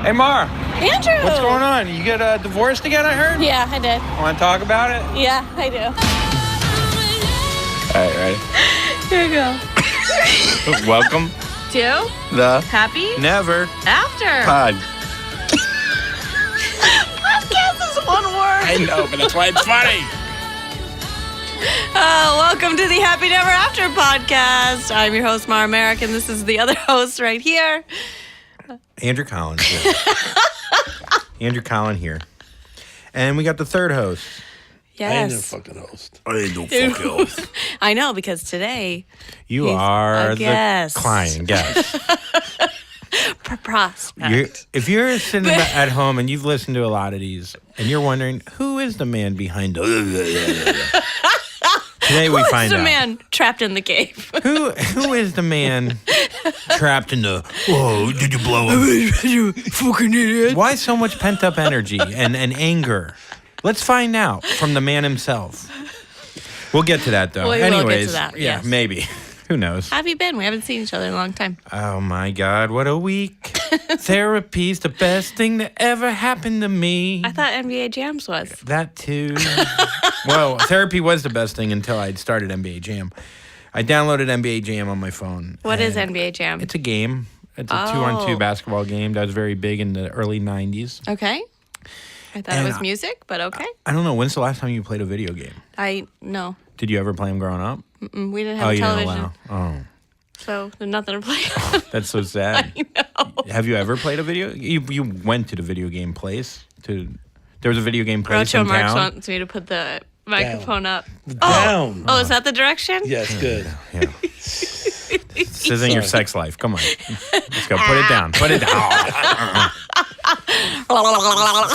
Hey, Mar. Andrew! What's going on? You get divorced again, I heard? Yeah, I did. Want to talk about it? Yeah, I do. All right, ready? Here we go. Welcome. To The Happy Never After. Pod. Podcast is one word. I know, but that's why it's funny. Welcome to the Happy Never After podcast. I'm your host, Mara Merrick, and this is the other host right here. Andrew Collins here. Andrew Collins here. And we got the third host. Yes. I ain't no fucking host. I ain't no fucking host. I know, because today You he's are a the guest. client guest. Prospect. If you're sitting at home and you've listened to a lot of these and you're wondering who is the man behind the today we find out. Who's the man trapped in the cave? Who is the man trapped in the whoa, did you blow him? You fucking idiot. Why so much pent up energy and anger? Let's find out from the man himself. We'll get to that though. We will Anyways, get to that, yeah, yes. maybe. Who knows? How have you been? We haven't seen each other in a long time. Oh my God, what a week. Therapy's the best thing that ever happened to me. I thought NBA Jams was. That too. Well, therapy was the best thing until I'd started NBA Jam. I downloaded NBA Jam on my phone. What is NBA Jam? It's a game. It's a 2-on-2 basketball game that was very big in the early 90s. Okay. I thought And it was music, but okay. I don't know, when's the last time you played a video game? No. Did you ever play them growing up? We didn't have Oh, a you didn't television. allow. So there's nothing to play. That's so sad. I know. Have you ever played a video? You went to the video game place. There was a video game place Groucho in Marx town. wants me to put the microphone up. Down. Oh, is that the direction? Yes, good. Yeah. This isn't your sex life. Come on. Let's go. Put it down. Put it down.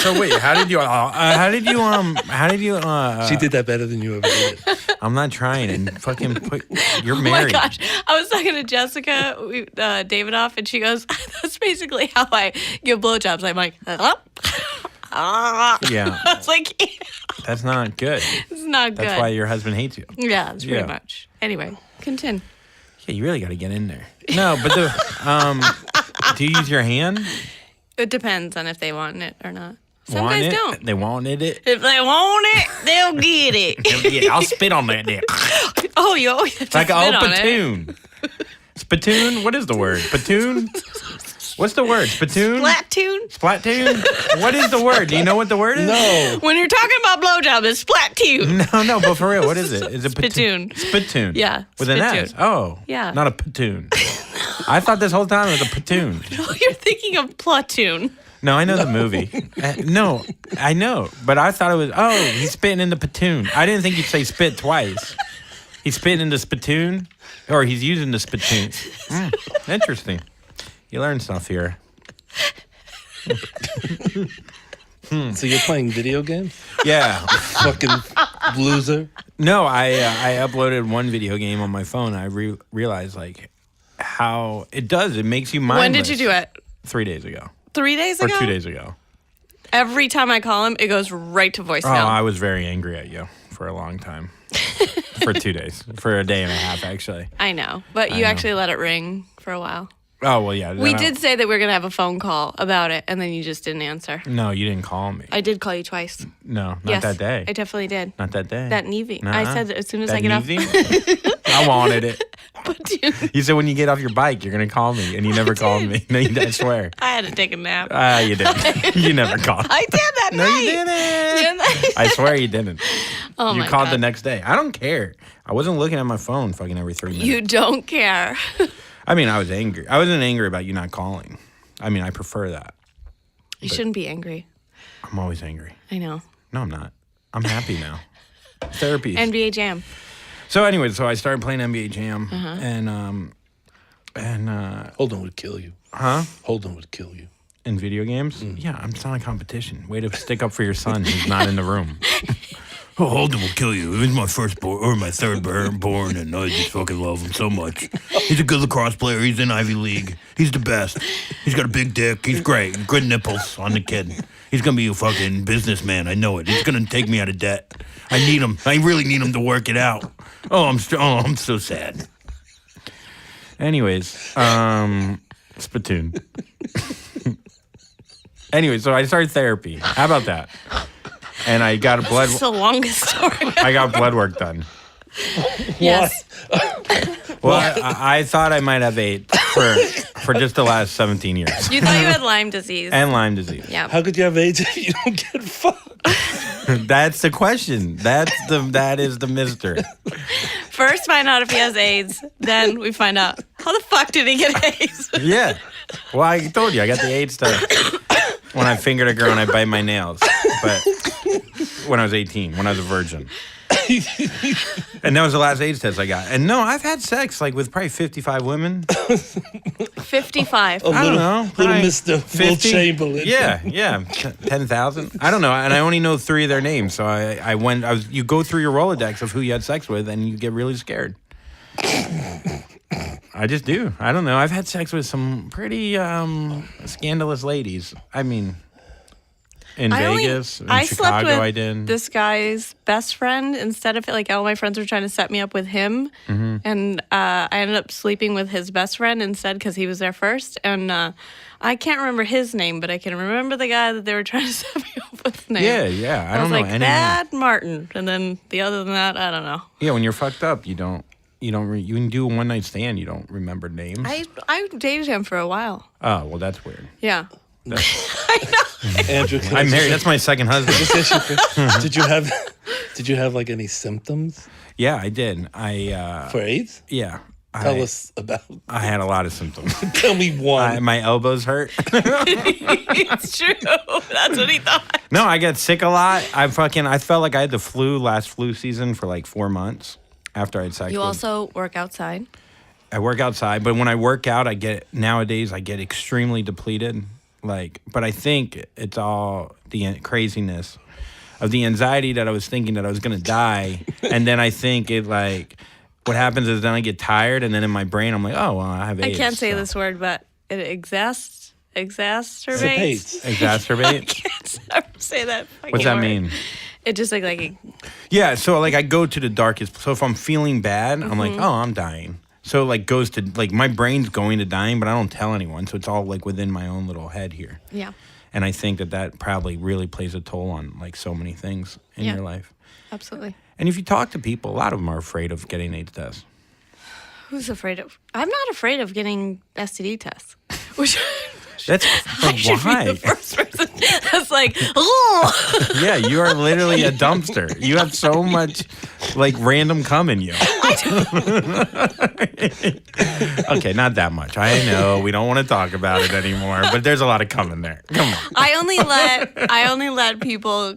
So wait, how did you She did that better than you ever did. I'm not trying and fucking you're Oh married. my gosh. I was talking to Jessica Davidoff, and she goes, that's basically how I give blowjobs. I'm like, Yeah. I was like, That's not good. it's not good. That's why your husband hates you. Yeah, that's pretty Yeah. much. Anyway, continue. Yeah, you really got to get in there. No, but do you use your hand? It depends on if they want it or not. Some Want guys it? don't. They wanted it. If they want it, they'll get it. Yeah, I'll spit on that dick. Oh, you always have to Like spit a on it. spittoon. Spittoon? What is the word? Spittoon? What's the word? Spittoon? Splattoon? Splattoon? What is the word? Do you know what the word is? No. When you're talking about blowjob, it's splattoon. No, but for real, what is it? Is it Spittoon. Spittoon. Yeah, With an S. spittoon. Oh. Yeah. Not a platoon. I thought this whole time it was a platoon. Oh, you're thinking of platoon. No, I know the movie. No, I know. But I thought it was, he's spitting in the platoon. I didn't think you'd say spit twice. He's spitting in the spittoon, or he's using the spittoon. Interesting. You learn stuff here. So you're playing video games? Yeah. Fucking loser. No, I uploaded one video game on my phone. I realized like how it does. It makes you mindless. When did you do it? 3 days ago. 3 days Or ago? 2 days ago. Every time I call him, it goes right to Oh, voicemail. I was very angry at you for a long time. For 2 days. For a day and a half, actually. I know, but you actually let it ring for a while. Oh, well, yeah. We did say that we were going to have a phone call about it, and then you just didn't answer. No, you didn't call me. I did call you twice. No, not Yes, that day. I definitely did. Not that day. That Navy. Nuh-uh. I said that as soon as That I get Navy? I wanted it. But dude, You said when you get off your bike, you're going to call me, and you never called me. No, I swear. I had to take a nap. You didn't. You never called. I did that No, night. you didn't. Didn't I? I swear you didn't. Oh You my called God. the next day. I don't care. I wasn't looking at my phone fucking every 3 minutes. You don't care. I mean, I was angry. I wasn't angry about you not calling. I mean, I prefer that. You shouldn't be angry. I'm always angry. I know. No, I'm not. I'm happy now. Therapy. NBA Jam. So anyway, I started playing NBA Jam, and Holden would kill you. huh? Holden would kill you. In video games? Yeah, I'm not a competition. Way to stick up for your son who's not in the room. Oh, Holden will kill you. He was my firstborn or my third born, and I just fucking love him so much. He's a good lacrosse player. He's in Ivy League. He's the best. He's got a big dick. He's great. Good nipples on the kid. He's gonna be a fucking businessman. I know it. He's gonna take me out of debt. I need him. I really need him to work it out. Oh, I'm so sad. Anyways, Spittoon. Anyway, so I started therapy. How about that? And I got a blood. It's the longest story. I got blood work done. Yes. Well, I thought I might have AIDS for just the last 17 years. You thought you had Lyme disease. And Lyme disease. Yeah. How could you have AIDS if you don't get fucked? That's the question. That is the mystery. First, find out if he has AIDS. Then we find out how the fuck did he get AIDS? Yeah. Well, I told you I got the AIDS stuff when I fingered a girl and I bite my nails. But when I was 18, when I was a virgin. And that was the last AIDS test I got. And no, I've had sex like with probably 55 women. 55. I don't know. Little Probably Mr. Will 50? Chamberlain. Yeah. 10,000. I don't know. And I only know 3 of their names. So you go through your Rolodex of who you had sex with and you get really scared. I just do. I don't know. I've had sex with some pretty scandalous ladies. I mean, in Vegas, in I Chicago, slept with I did. this guy's best friend instead of like all my friends were trying to set me up with him, and I ended up sleeping with his best friend instead because he was there first. And I can't remember his name, but I can remember the guy that they were trying to set me up with. Name. Yeah. I I don't was know like any. Thad Martin, and then the other than that, I don't know. Yeah, when you're fucked up, you can do a one night stand. You don't remember names. I dated him for a while. Oh, well, that's weird. Yeah. Andrew, I'm married. That's my second husband. Did you have like any symptoms Yeah, I did. for AIDS? Yeah. Tell us about. I had a lot of symptoms. Tell me one. My elbows hurt. It's true. That's what he thought. No, I got sick a lot. I felt like I had the last flu season for like 4 months after I had sex. You also work outside. I work outside, but when I work out, nowadays I get extremely depleted. But I think it's all the craziness of the anxiety that I was thinking that I was gonna die, and then I think what happens is then I get tired, and then in my brain I'm like, oh well, I have AIDS. I can't say so. this word, but it exacerbates. Exacerbate. Exacerbate. Can't ever say that. What's that word. mean? It just like Yeah, so I go to the darkest. So if I'm feeling bad, I'm like, oh, I'm dying. So goes to my brain's going to dying, but I don't tell anyone. So it's all within my own little head here. yeah, And I think that probably really plays a toll on so many things in your life. absolutely. And if you talk to people, a lot of them are afraid of getting AIDS tests. Who's afraid of? I'm not afraid of getting STD tests. Which That's I should be why. the first person that's like, oh. Yeah, you are literally a dumpster. You have so much random cum in you. Okay, not that much. I know we don't want to talk about it anymore, but there's a lot of cum in there. Come on. I only let people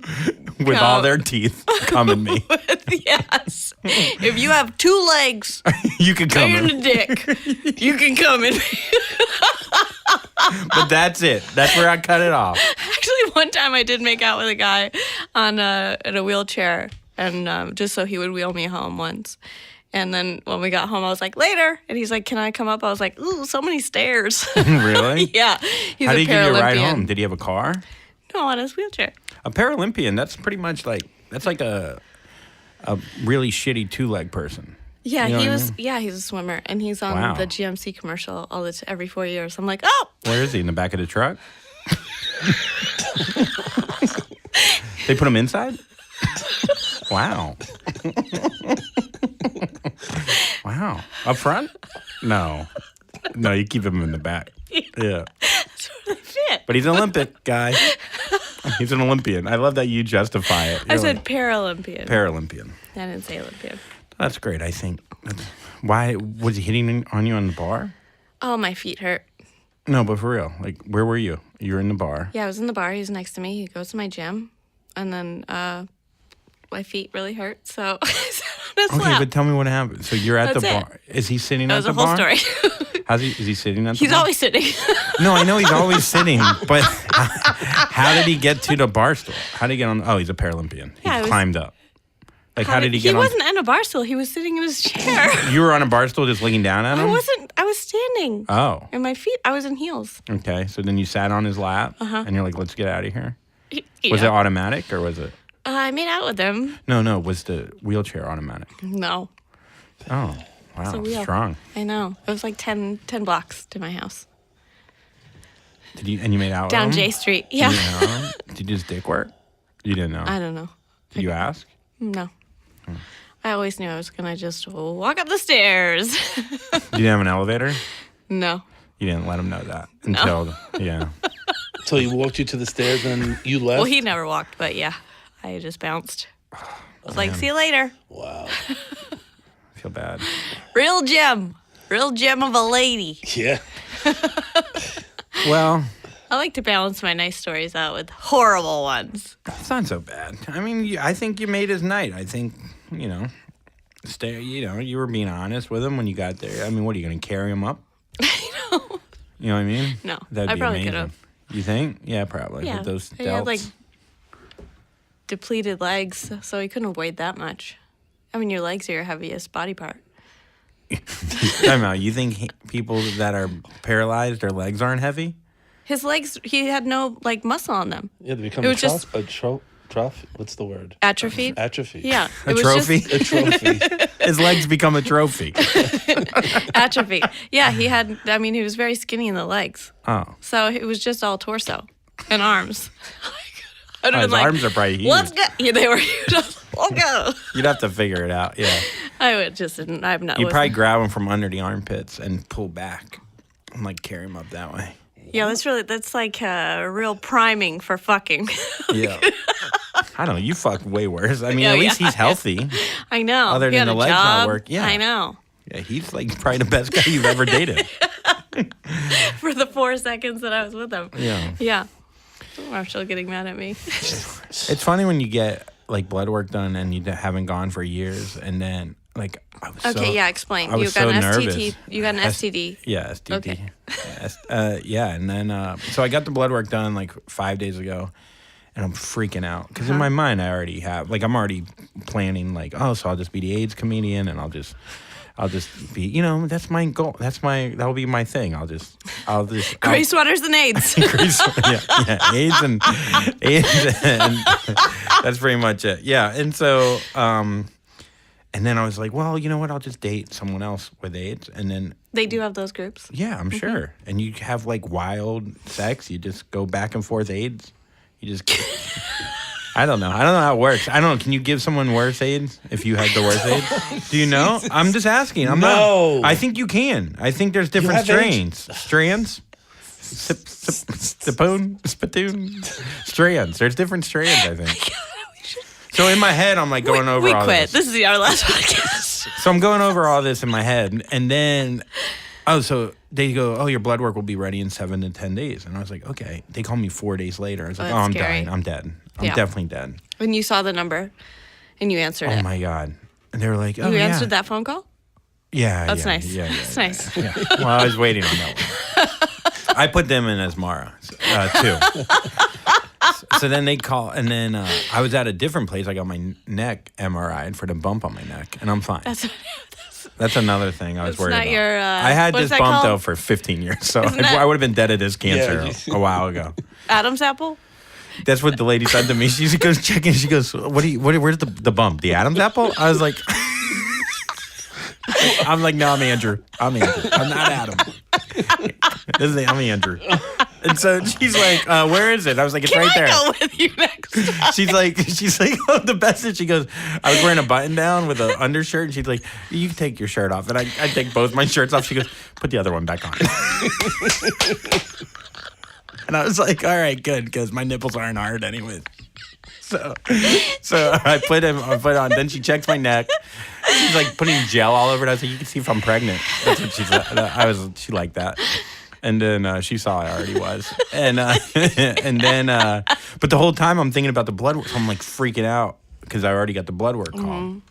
With all their teeth cum in me. yes. If you have 2 legs You can come and in. a dick, you can come in me. But that's it. That's where I cut it off. Actually, one time I did make out with a guy in a wheelchair, and just so he would wheel me home once. And then when we got home, I was like, later. And he's like, can I come up? I was like, ooh, so many stairs. Really? Yeah. He's How a did he give you a ride Paralympian. home? Did he have a car? No, on his wheelchair. A Paralympian, that's pretty much that's like a really shitty 2-leg person. Yeah, You know he what I was. mean? Yeah, he's a swimmer, and he's on Wow. the GMC commercial every 4 years. I'm like, oh, Where is he? In the back of the truck? They put him inside? Wow. Wow. Up front? No. No, you keep him in the back. Yeah. that's really fit. But he's an Olympic guy. He's an Olympian. I love that you justify it. I You're said like, Paralympian. Paralympian. I didn't say Olympian. That's great, I think. Why was he hitting on you on the bar? Oh, my feet hurt. No, but for real. Where were you? You were in the bar. Yeah, I was in the bar. He was next to me. He goes to my gym, and then my feet really hurt, so I sat on his Okay, lap. but tell me what happened. So you're at That's the it. bar. Is he sitting That at was the a whole bar? story. Is he sitting at the He's bar? always sitting. No, I know he's always sitting, but how did he get to the bar stool? How did he get on? Oh, he's a Paralympian. He Yeah, it was- climbed up. How did he get He on? wasn't in a bar stool. He was sitting in his chair. You were on a bar stool just looking down at him? I wasn't. I was standing. Oh, And my feet, I was in heels. okay. So then you sat on his lap, and you're like, let's get out of here. Was it Yeah. automatic or was it? I made out with him. No, was the wheelchair automatic? No. Oh, wow. a wheel. Strong. I know. It was like 10 blocks to my house. And you made out down with him? J Street. Yeah. Did you just dick work? You didn't know? I don't know. Did you ask? No. I always knew I was going to just walk up the stairs. You didn't have an elevator? No. You didn't let him know that until, yeah. So he walked you to the stairs and you left? Well, he never walked, but yeah, I just bounced. I was like, see you later. Wow. I feel bad. Real gem of a lady. Yeah. Well, I like to balance my nice stories out with horrible ones. it's not so bad. I mean, I think you made his night. I think, you were being honest with him when you got there. I mean, what, are you going to carry him up? No. You know what I mean? No. That'd I be probably amazing. could have. You think? Yeah, probably. Yeah. With those He had, like, delts. depleted legs, so he couldn't have weighed that much. I mean, your legs are your heaviest body part. Time out. You think people that are paralyzed, their legs aren't heavy? His legs, he had no, like, muscle on them. Yeah, they become It a was just- trophy. What's the word? Atrophied? Atrophy. Yeah. A it was trophy? just A trophy. His legs become a trophy. atrophy. Yeah, he was very skinny in the legs. Oh. So it was just all torso and arms. I'd Oh, have his been like, arms are probably huge. let's go. Yeah, they were huge. Let's go. You'd have to figure it out, yeah. I would just didn't. I'm not. You'd with probably him. grab him from under the armpits and pull back and, like, carry him up that way. Yeah, that's like real priming for fucking. Yeah. I don't know. You fuck way worse. I mean, Yeah, at least yeah. he's healthy. I know. Other He than had the a legs not job. work, yeah. I know. Yeah, he's, like, probably the best guy you've ever dated. For the 4 seconds that I was with him. Yeah. Yeah. Marshall getting mad at me. It's funny when you get, like, blood work done and you haven't gone for years, and then, like, I was Okay, yeah, explain. I You was got so an nervous. STD. You got an STD. Yeah, STD. Okay. Yeah, and then so I got the blood work done like 5 days ago, and I'm freaking out because in my mind I already have, like, I'm already planning, like, oh, so I'll just be the AIDS comedian, and I'll just be, that's my goal. That'll be my thing. I'll just Gray sweaters and AIDS. yeah, AIDS and that's pretty much it. Yeah, and so and then I was like, well, you know what? I'll just date someone else with AIDS, and then. They do have those groups. Yeah, I'm sure. And you have, like, wild sex. You just go back and forth AIDS. You just. I don't know. I don't know how it works. I don't know. Can you give someone worse AIDS if you had the worst AIDS? Do you know? I'm just asking. I'm No. not. I think you can. I think there's different have AIDS? Strands. Spittoon. Strands. There's different strands, I think. So in my head, I'm, like, going over we all quit. this. This is our last podcast. So I'm going over all this in my head, and then, so they go, oh, your blood work will be ready in 7 to 10 days. And I was like, okay. They called me 4 days later. I was like, that's I'm scary. dying. I'm dead. I'm Yeah. definitely dead. When you saw the number and you answered Oh, it. my God. And they were like, oh, You yeah. answered that phone call? Yeah, That's yeah, nice. Yeah, yeah, That's yeah, nice. Yeah. Well, I was waiting on that one. I put them in as Mara, too. So then they call, and then I was at a different place. I got my neck MRI'd for the bump on my neck, and I'm fine. That's another thing I was That's worried not about. your, I had what's this that bump, called? though, for 15 years, so Isn't I that- would have been dead of this cancer Yeah. a while ago. Adam's apple? That's what the lady said to me. She goes checking. She goes, where's the bump? The Adam's apple? I was like, I'm like, no, I'm Andrew. I'm not Adam. I'm Andrew. And so she's like, where is it? I was like, it's Can right I there. go with you next time? She's like, oh, the best is she goes, I was wearing a button down with an undershirt, and she's like, you can take your shirt off. And I take both my shirts off. She goes, put the other one back on. And I was like, all right, good, because my nipples aren't hard anyways. So I put it on. Then she checks my neck. She's like putting gel all over it. I was like, you can see if I'm pregnant. That's what she said. She liked that. And then she saw I already was. And then, but the whole time I'm thinking about the blood work. So I'm like freaking out because I already got the blood work call.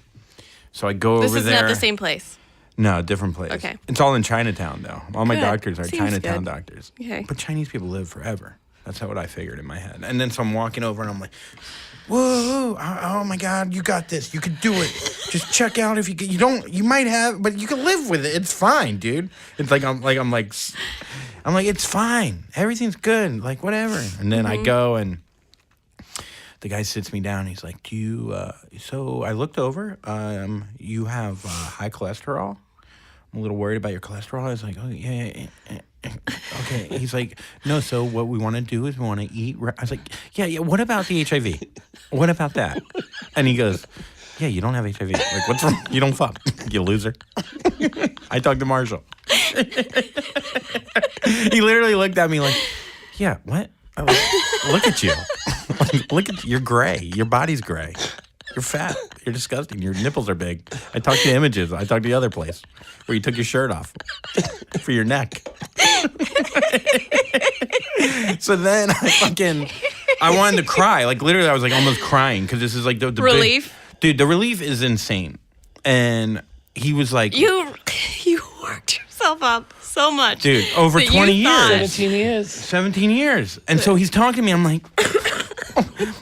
So I go This over is there. not the same place. No, different place. Okay. It's all in Chinatown, though. All my Good. doctors are Seems Chinatown good. doctors. Okay. But Chinese people live forever. That's what I figured in my head. And then so I'm walking over and I'm like, whoa, oh my God, you got this. You could do it. Just check out if you might have, but you can live with it. It's fine, dude. It's like, I'm like, it's fine. Everything's good. Like, whatever. And then I go and the guy sits me down. He's like, do you, so I looked over. You have high cholesterol. I'm a little worried about your cholesterol. I was like, oh, yeah. okay. He's like, no, so what we want to do is we want to eat. I was like, yeah, what about the HIV? What about that? And he goes, yeah, you don't have HIV. Like, what's wrong? You don't fuck, you loser. I talked to Marshall. He literally looked at me like, yeah, what? I was like, look at you. Look at you. You're gray. Your body's gray. You're fat. You're disgusting. Your nipples are big. I talked to Images. I talked to the other place where you took your shirt off for your neck. So then I wanted to cry. Like, literally, I was like almost crying because this is like the Relief? Dude, the relief is insane. And he was like... You worked yourself up so much. Dude, over 20 years. 17 years. 17 years. And so he's talking to me. I'm like,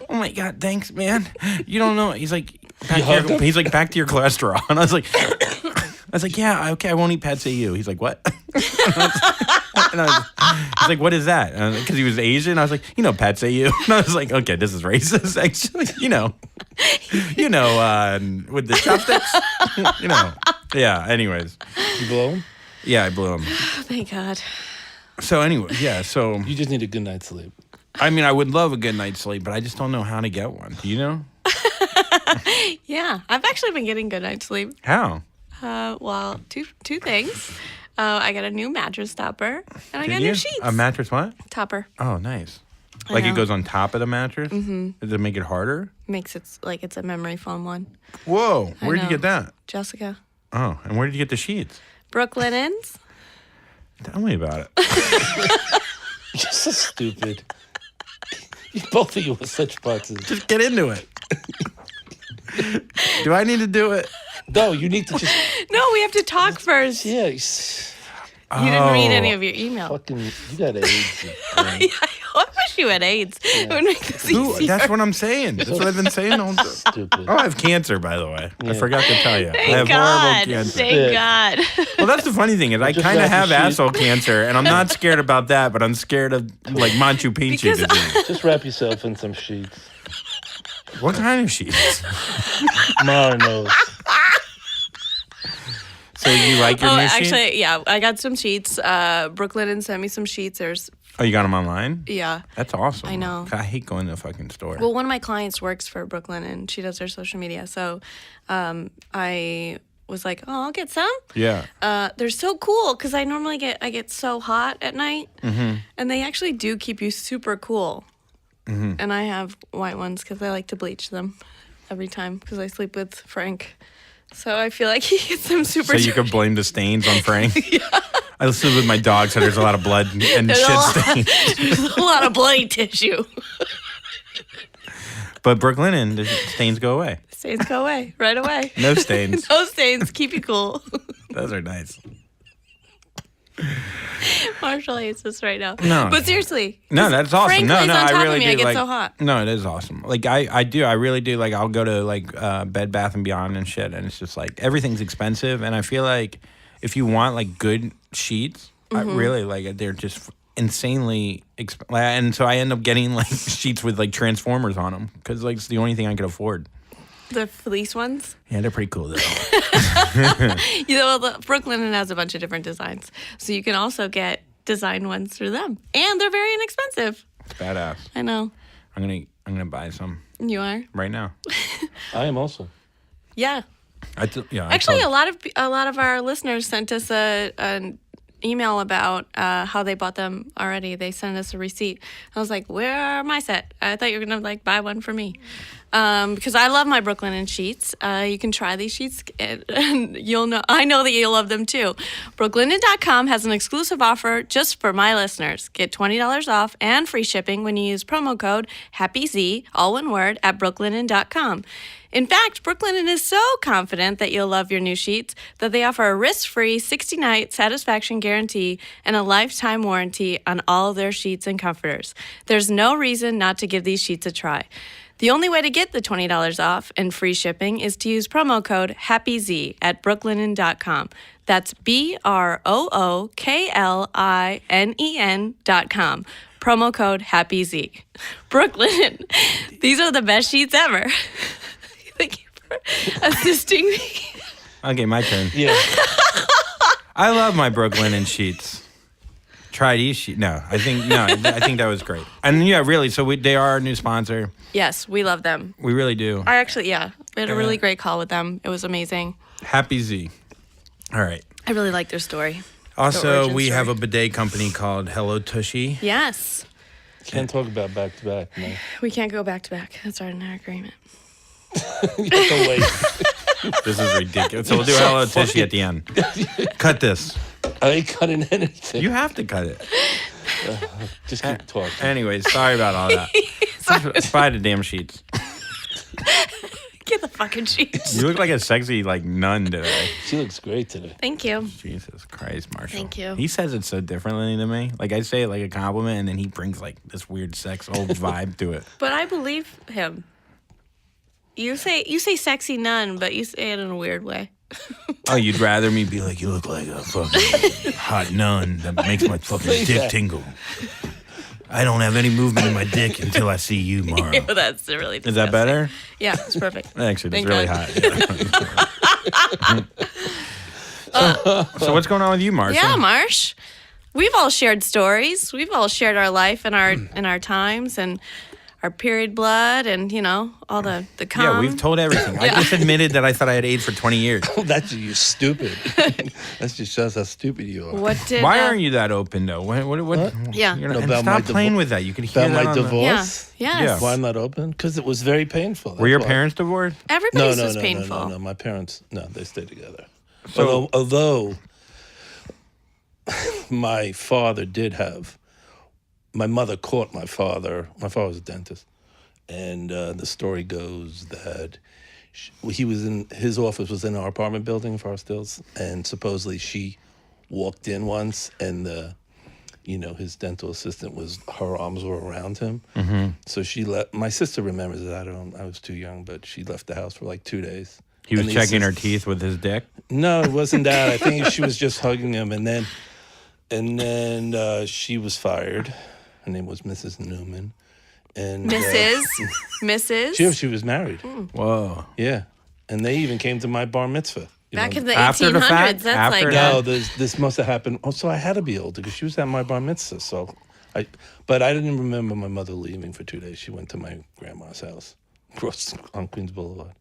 oh my God, thanks, man. You don't know. He's like, back to your cholesterol. And I was like, yeah, okay, I won't eat Pad Say You. He's like, what? He's like, what is that? Because he was Asian. I was like, Pad Say You. And I was like, okay, this is racist, actually. With the chopsticks. Yeah, anyways. You blow him? Yeah, I blew him. Oh, thank God. So anyway, yeah, so... You just need a good night's sleep. I mean, I would love a good night's sleep, but I just don't know how to get one. Do you know? Yeah, I've actually been getting good night's sleep. How? Well, two things. I got a new mattress topper, and I got new sheets. A mattress what? Topper. Oh, nice. Like it goes on top of the mattress? Mm-hmm. Does it make it harder? Makes it like it's a memory foam one. Whoa, where did you get that? Jessica. Oh, and where did you get the sheets? Brook Linens. Tell me about it. You're so stupid. Both of you are such boxes. Just get into it. Do I need to do it? No, you need to just... No, we have to talk first. Yeah. You didn't read any of your email. Fucking, you got AIDS. I wish you had AIDS. It would make this easier. That's what I'm saying. That's what I've been saying all day. Stupid. Oh, I have cancer, by the way. I forgot to tell you. I have God. horrible cancer. Thank God. Well, that's the funny thing is I kind of have asshole cancer, and I'm not scared about that, but I'm scared of like Machu Picchu disease. Just wrap yourself in some sheets. What kind of sheets? Mara knows. So you like your new sheets? Actually, yeah, I got some sheets. Brooklyn sent me some sheets. Oh, you got them online? Yeah. That's awesome. I know. I hate going to the fucking store. Well, one of my clients works for Brooklyn, and she does their social media. So I was like, oh, I'll get some. Yeah. They're so cool because I normally get so hot at night, and they actually do keep you super cool. Mm-hmm. And I have white ones because I like to bleach them every time because I sleep with Frank. So I feel like he gets them super. So you could blame the stains on Frank? Yeah. I live with my dog, so there's a lot of blood and shit stains. There's a lot of bloody tissue. But Brooklyn, the stains go away. Stains go away right away. No stains. No stains. Keep you cool. Those are nice. Marshall hates this right now. No. But seriously. No, that's awesome. Frank No, lays on top I really of me. do. I get like, so hot. No, it is awesome. Like I do. I really do. Like I'll go to like Bed Bath and Beyond and shit, and it's just like everything's expensive, and I feel like if you want like good sheets, I really like they're just insanely expensive. And so I end up getting like sheets with like Transformers on them because like it's the only thing I could afford. The fleece ones? Yeah, they're pretty cool though. Brooklyn has a bunch of different designs. So you can also get design ones through them. And they're very inexpensive. It's badass. I know. I'm gonna buy some. You are? Right now. I am also. Yeah. Actually, a lot of our listeners sent us an email about how they bought them already. They sent us a receipt. I was like, where are my set? I thought you were gonna like buy one for me. Because I love my Brooklyn sheets. You can try these sheets and you'll know. I know that you'll love them too. Brooklinen.com has an exclusive offer just for my listeners. Get $20 off and free shipping when you use promo code HAPPYZ, all one word, at brooklinen.com. In fact, Brooklinen is so confident that you'll love your new sheets that they offer a risk-free 60-night satisfaction guarantee and a lifetime warranty on all of their sheets and comforters. There's no reason not to give these sheets a try. The only way to get the $20 off and free shipping is to use promo code HAPPYZ at brooklinen.com. That's BROOKLINEN.com. Promo code HAPPYZ. Brooklinen. These are the best sheets ever. Thank you for assisting me. Okay, my turn. Yeah. I love my Brooklyn sheets. Try these. No, I think that was great. And yeah, really. So they are our new sponsor. Yes, we love them. We really do. We had a really great call with them. It was amazing. Happy Z. All right. I really like their story. Also, we have a bidet company called Hello Tushy. Yes. Can't talk about back to back, no. We can't go back to back. That's our agreement. You have to wait. This is ridiculous. So we'll do Hello Tushy at the end. Cut this. I ain't cutting anything. You have to cut it. Just keep talking. Anyways, sorry about all that. Buy the damn sheets. Get the fucking sheets. You look like a sexy nun today. She looks great today. Thank you. Jesus Christ, Marshall. Thank you. He says it so differently to me. Like I say it like a compliment, and then he brings like this weird sex old vibe to it. But I believe him. You say sexy nun, but you say it in a weird way. Oh, you'd rather me be like, you look like a fucking hot nun that makes my fucking dick tingle. I don't have any movement in my dick until I see you, Mara. Yeah, that's really disgusting. Is that better? Yeah, it's perfect. Actually, it's Thank really God. hot. So what's going on with you, Marcia? Yeah, Marsh. We've all shared stories. We've all shared our life and our times and our period blood and, all the cum. Yeah, we've told everything. I just admitted that I thought I had AIDS for 20 years. That's you stupid. That just shows how stupid you are. Why aren't you that open, though? What? Yeah. Stop playing with that. You can hear about that my on the- divorce? Yeah. Yes. Yeah. Why I'm not open? Because it was very painful. Were your That's why. parents divorced? Everybody's was painful. No. My parents, they stayed together. So- Although my father did have, my mother caught my father. My father was a dentist. And the story goes that he was in, his office was in our apartment building in Forest Hills, and supposedly she walked in once, and his dental assistant her arms were around him. Mm-hmm. So she left. My sister remembers it. I was too young, but she left the house for like 2 days. He was checking her teeth with his dick? No, it wasn't that. I think she was just hugging him, and then she was fired. Her name was Mrs. Newman. And Mrs. She was married. Whoa. Yeah. And they even came to my bar mitzvah. Back in the After the 1800s, fact? that's After like... that? No, this must have happened. Oh, so I had to be older because she was at my bar mitzvah. But I didn't remember my mother leaving for 2 days. She went to my grandma's house on Queens Boulevard.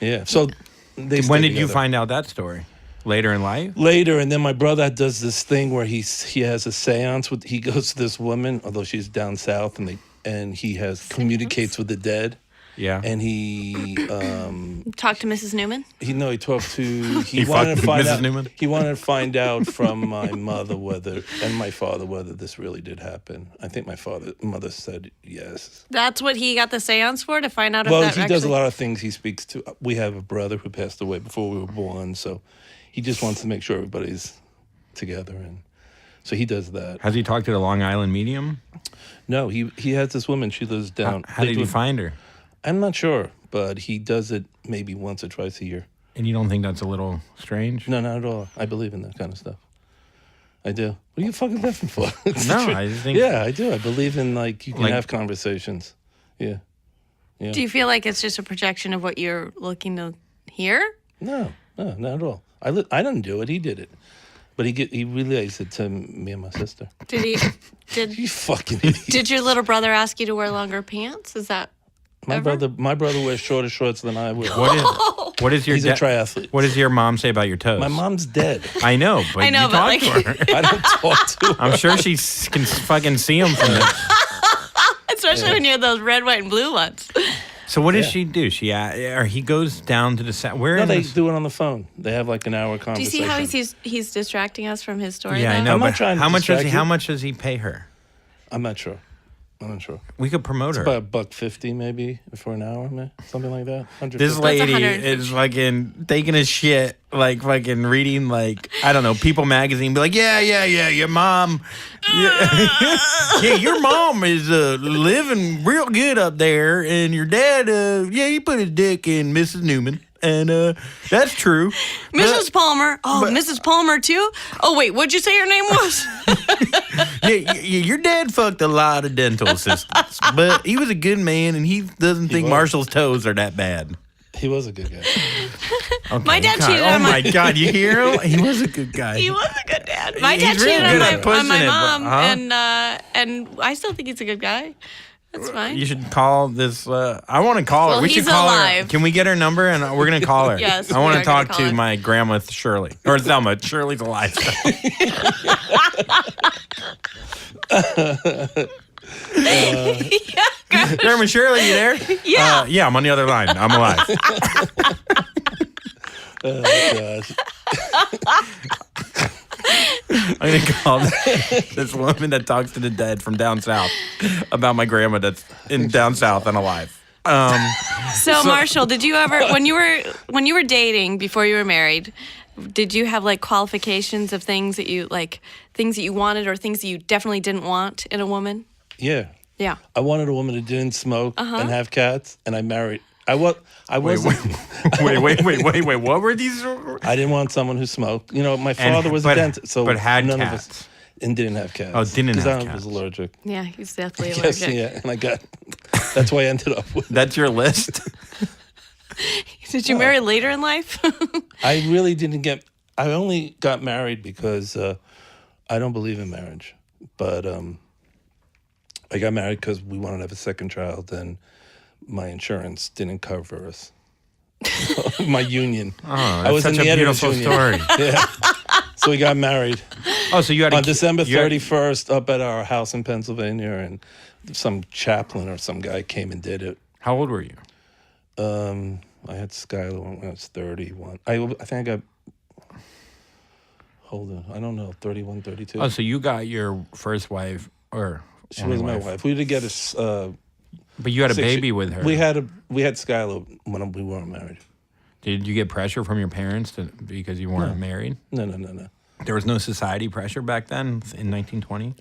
Yeah. So When did you find out that story? Later in life? Later, and then my brother does this thing where he has a seance with. He goes to this woman, although she's down south, and he communicates with the dead. Yeah. And he Talk to Mrs. Newman? he talked to He wanted to fucked find Mrs. out. Newman? He wanted to find out from my mother and my father whether this really did happen. I think my mother said yes. That's what he got the seance for, to find out if Well, that he actually... does a lot of things. He speaks to. We have a brother who passed away before we were born, so he just wants to make sure everybody's together, and so he does that. Has he talked to the Long Island medium? No, he has this woman. She lives down. How did you find her? I'm not sure, but he does it maybe once or twice a year. And you don't think that's a little strange? No, not at all. I believe in that kind of stuff. I do. What are you fucking laughing for? No, I just think... Yeah, I do. I believe in you can have conversations. Yeah. Do you feel like it's just a projection of what you're looking to hear? No, not at all. I didn't do it. He did it. But he relayed it to me and my sister. Did he? You fucking idiot. Did your little brother ask you to wear longer pants? Is that My brother wears shorter shorts than I wear. What is your He's a triathlete. What does your mom say about your toes? My mom's dead. I know, but I know, you but talk to her. I don't talk to her. I'm sure she can fucking see them from this. especially when you have those red, white, and blue ones? So what does she do? Or he goes down to the set. Where? No, in they this- do it on the phone. They have like an hour Do you conversation. see how he's distracting us from his story? Yeah, I though? know. I'm not But trying to how much does distract you. How much does he pay her? I'm not sure. We could promote her. About $1.50 maybe for an hour, something like that. This 150. lady 150. is fucking taking a shit, like fucking reading, like, I don't know, People magazine, be like, yeah, your mom, yeah, your mom is living real good up there, and your dad, he put his dick in Mrs. Newman, and that's true. Mrs. Palmer. Oh, Mrs. Palmer too? Oh, wait, what'd you say her name was? Your dad fucked a lot of dental assistants, but he was a good man, and he doesn't think was. Marshall's toes are that bad. He was a good guy. Okay, My dad God. cheated Oh on my God, you hear him? He was a good guy. He was a good dad. dad. My dad He's really cheated good on at my pushing it, mom, but- huh? and I still think he's a good guy. That's fine. You should call this. I want to call her. Well, We should he's call alive. her. Can we get her number and we're gonna call her? Yes, I we want are to gonna talk call to her. my grandma Shirley or Thelma. Shirley's alive. Grandma Shirley, you there? Yeah. Yeah, I'm on the other line. I'm alive. Oh, gosh. I'm gonna call this woman that talks to the dead from down south about my grandma that's in down south and alive. So Marshall, did you ever when you were dating before you were married, did you have like qualifications of things that you wanted or things that you definitely didn't want in a woman? Yeah. Yeah. I wanted a woman who didn't smoke and have cats, and I married. I wasn't. Wait. What were these? I didn't want someone who smoked. You know, my father was a dentist, so but had none cats. of us and didn't have cats. Oh, didn't have because I cats. was allergic. Yeah, he's definitely Yes, allergic. yeah, and I got. That's why I ended up with. That's your list. Did you marry later in life? I really didn't get. I only got married because I don't believe in marriage, but I got married because we wanted to have a second child, and my insurance didn't cover us. My union. Oh, I that's was in such the a editors' beautiful union. story. Yeah. So we got married Oh, so you had on December you had- 31st up at our house in Pennsylvania, and some chaplain or some guy came and did it. How old were you? I had Skylar when I was 31. I think I got. Hold on, I don't know, 31, 32. Oh, so you got your first wife, or She only was my wife. We did get a. But you had a 6 baby with her. We had Skylar when we weren't married. Did you get pressure from your parents because you weren't married? No. There was no society pressure back then in 1920.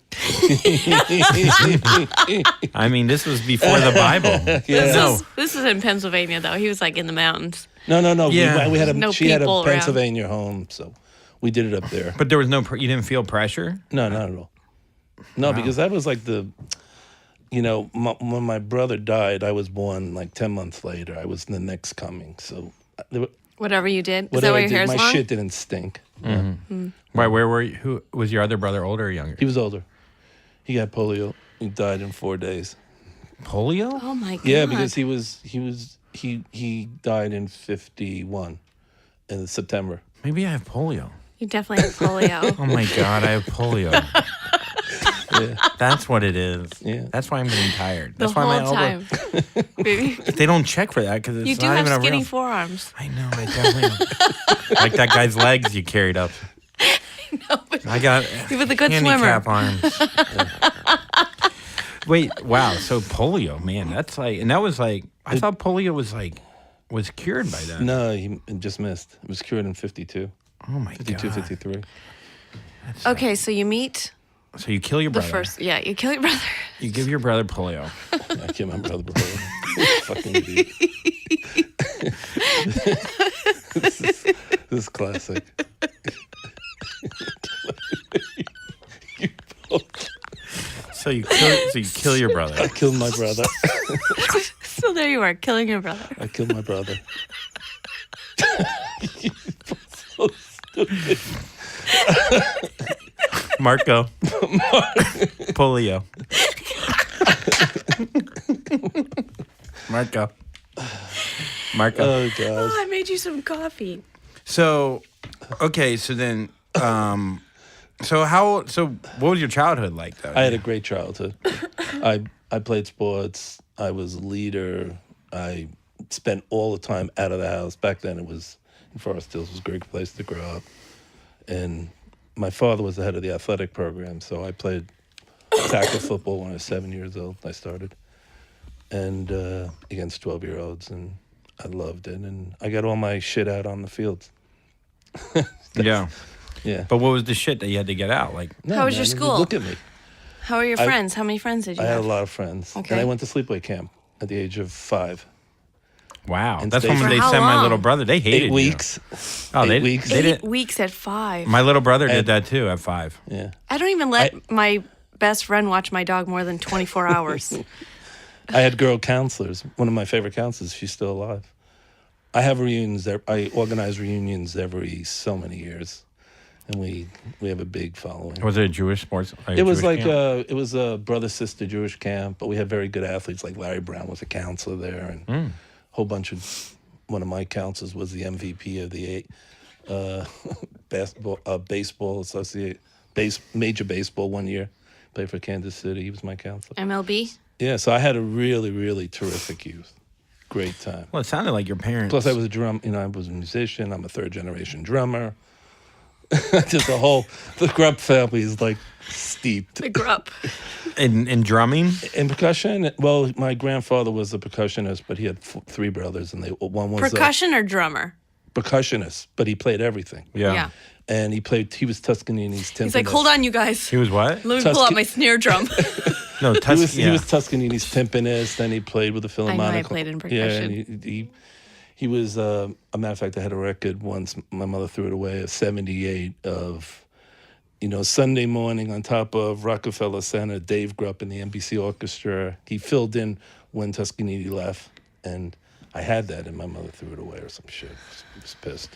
I mean, this was before the Bible. Yeah. This is in Pennsylvania though. He was like in the mountains. No. Yeah. We had No she had a people around. Pennsylvania home, so we did it up there. But there was no. You didn't feel pressure. No, not at all. No, because that was like the. You know, when my brother died, I was born like 10 months later. I was the next coming, so Whatever you did. Is that whatever why I your did, hair's my long? shit didn't stink. Why? Where were you? Who was your other brother? Older or younger? He was older. He got polio. He died in 4 days. Polio? Oh my god. Yeah, because he died in 51 in September. Maybe I have polio. you definitely have polio. Oh my God, I have polio. Yeah. That's what it is. Yeah. That's why I'm getting tired. The That's why whole my elbow. time. Baby. They don't check for that because it's You do not have even a skinny real. forearms. I know. I definitely like that guy's legs you carried up. No, but I got He was a good handicap swimmer. arms. Wait, wow. So polio, man, that's like, and that was like, I thought polio was cured by then. No, he just missed. It was cured in 52. Oh my 52, God. 53. Okay, so you meet So you kill your the brother. first. Yeah, you kill your brother. You give your brother polio. I can't remember brother before. Fucking idiot. This is classic. So you kill your brother. I killed my brother. So there you are, killing your brother. I killed my brother. So stupid. Marco. Polio. Marco. Oh, God. Oh, I made you some coffee. So, okay, so then, so what was your childhood like though? I had a great childhood. I played sports. I was a leader. I spent all the time out of the house. Back then, it was in Forest Hills. It was a great place to grow up. And my father was the head of the athletic program, so I played tackle football when I was 7 years old. I started, and against 12-year-olds, and I loved it. And I got all my shit out on the fields. Yeah. Yeah. But what was the shit that you had to get out? Like, No, How was your man, school? Look at me. How are your friends? How many friends did you I had have? a lot of friends. Okay. And I went to sleepaway camp at the age of 5. wow. And That's stay when for they how sent my long? little brother. They hated 8 you. weeks. Oh, 8 they weeks. They 8 did. weeks at 5. My little brother did And- that too at 5. Yeah. I don't even let my best friend watch my dog more than 24 hours. I had girl counselors. One of my favorite counselors, she's still alive. I have reunions. I organize reunions every so many years. and we have a big following. Was it a Jewish sports? It was Jewish like camp? it was a brother-sister Jewish camp, but we had very good athletes. Like Larry Brown was a counselor there, and a whole bunch of. One of my counselors was the MVP of the baseball associate major baseball one year. Played for Kansas City. He was my counselor. MLB? Yeah, so I had a really, really terrific youth. Great time. Well, it sounded like your parents. Plus, I was I was a musician. I'm a third-generation drummer. Just the Grupp family is like steeped. The Grupp. In drumming? In percussion, well, my grandfather was a percussionist, but he had three brothers, and one was Percussion or drummer? percussionist, but he played everything. Yeah. And he was Toscanini's timpanist. He's like, hold on, you guys. He was what? Let me pull out my snare drum. No, he was Toscanini's timpanist, and he played with the Philharmonic. I played in percussion. Yeah, and he was, a matter of fact, I had a record once, my mother threw it away, of 78 of, Sunday morning on top of Rockefeller Center, Dave Grupp in the NBC Orchestra. He filled in when Toscanini left, and I had that, and my mother threw it away or some shit. I was pissed.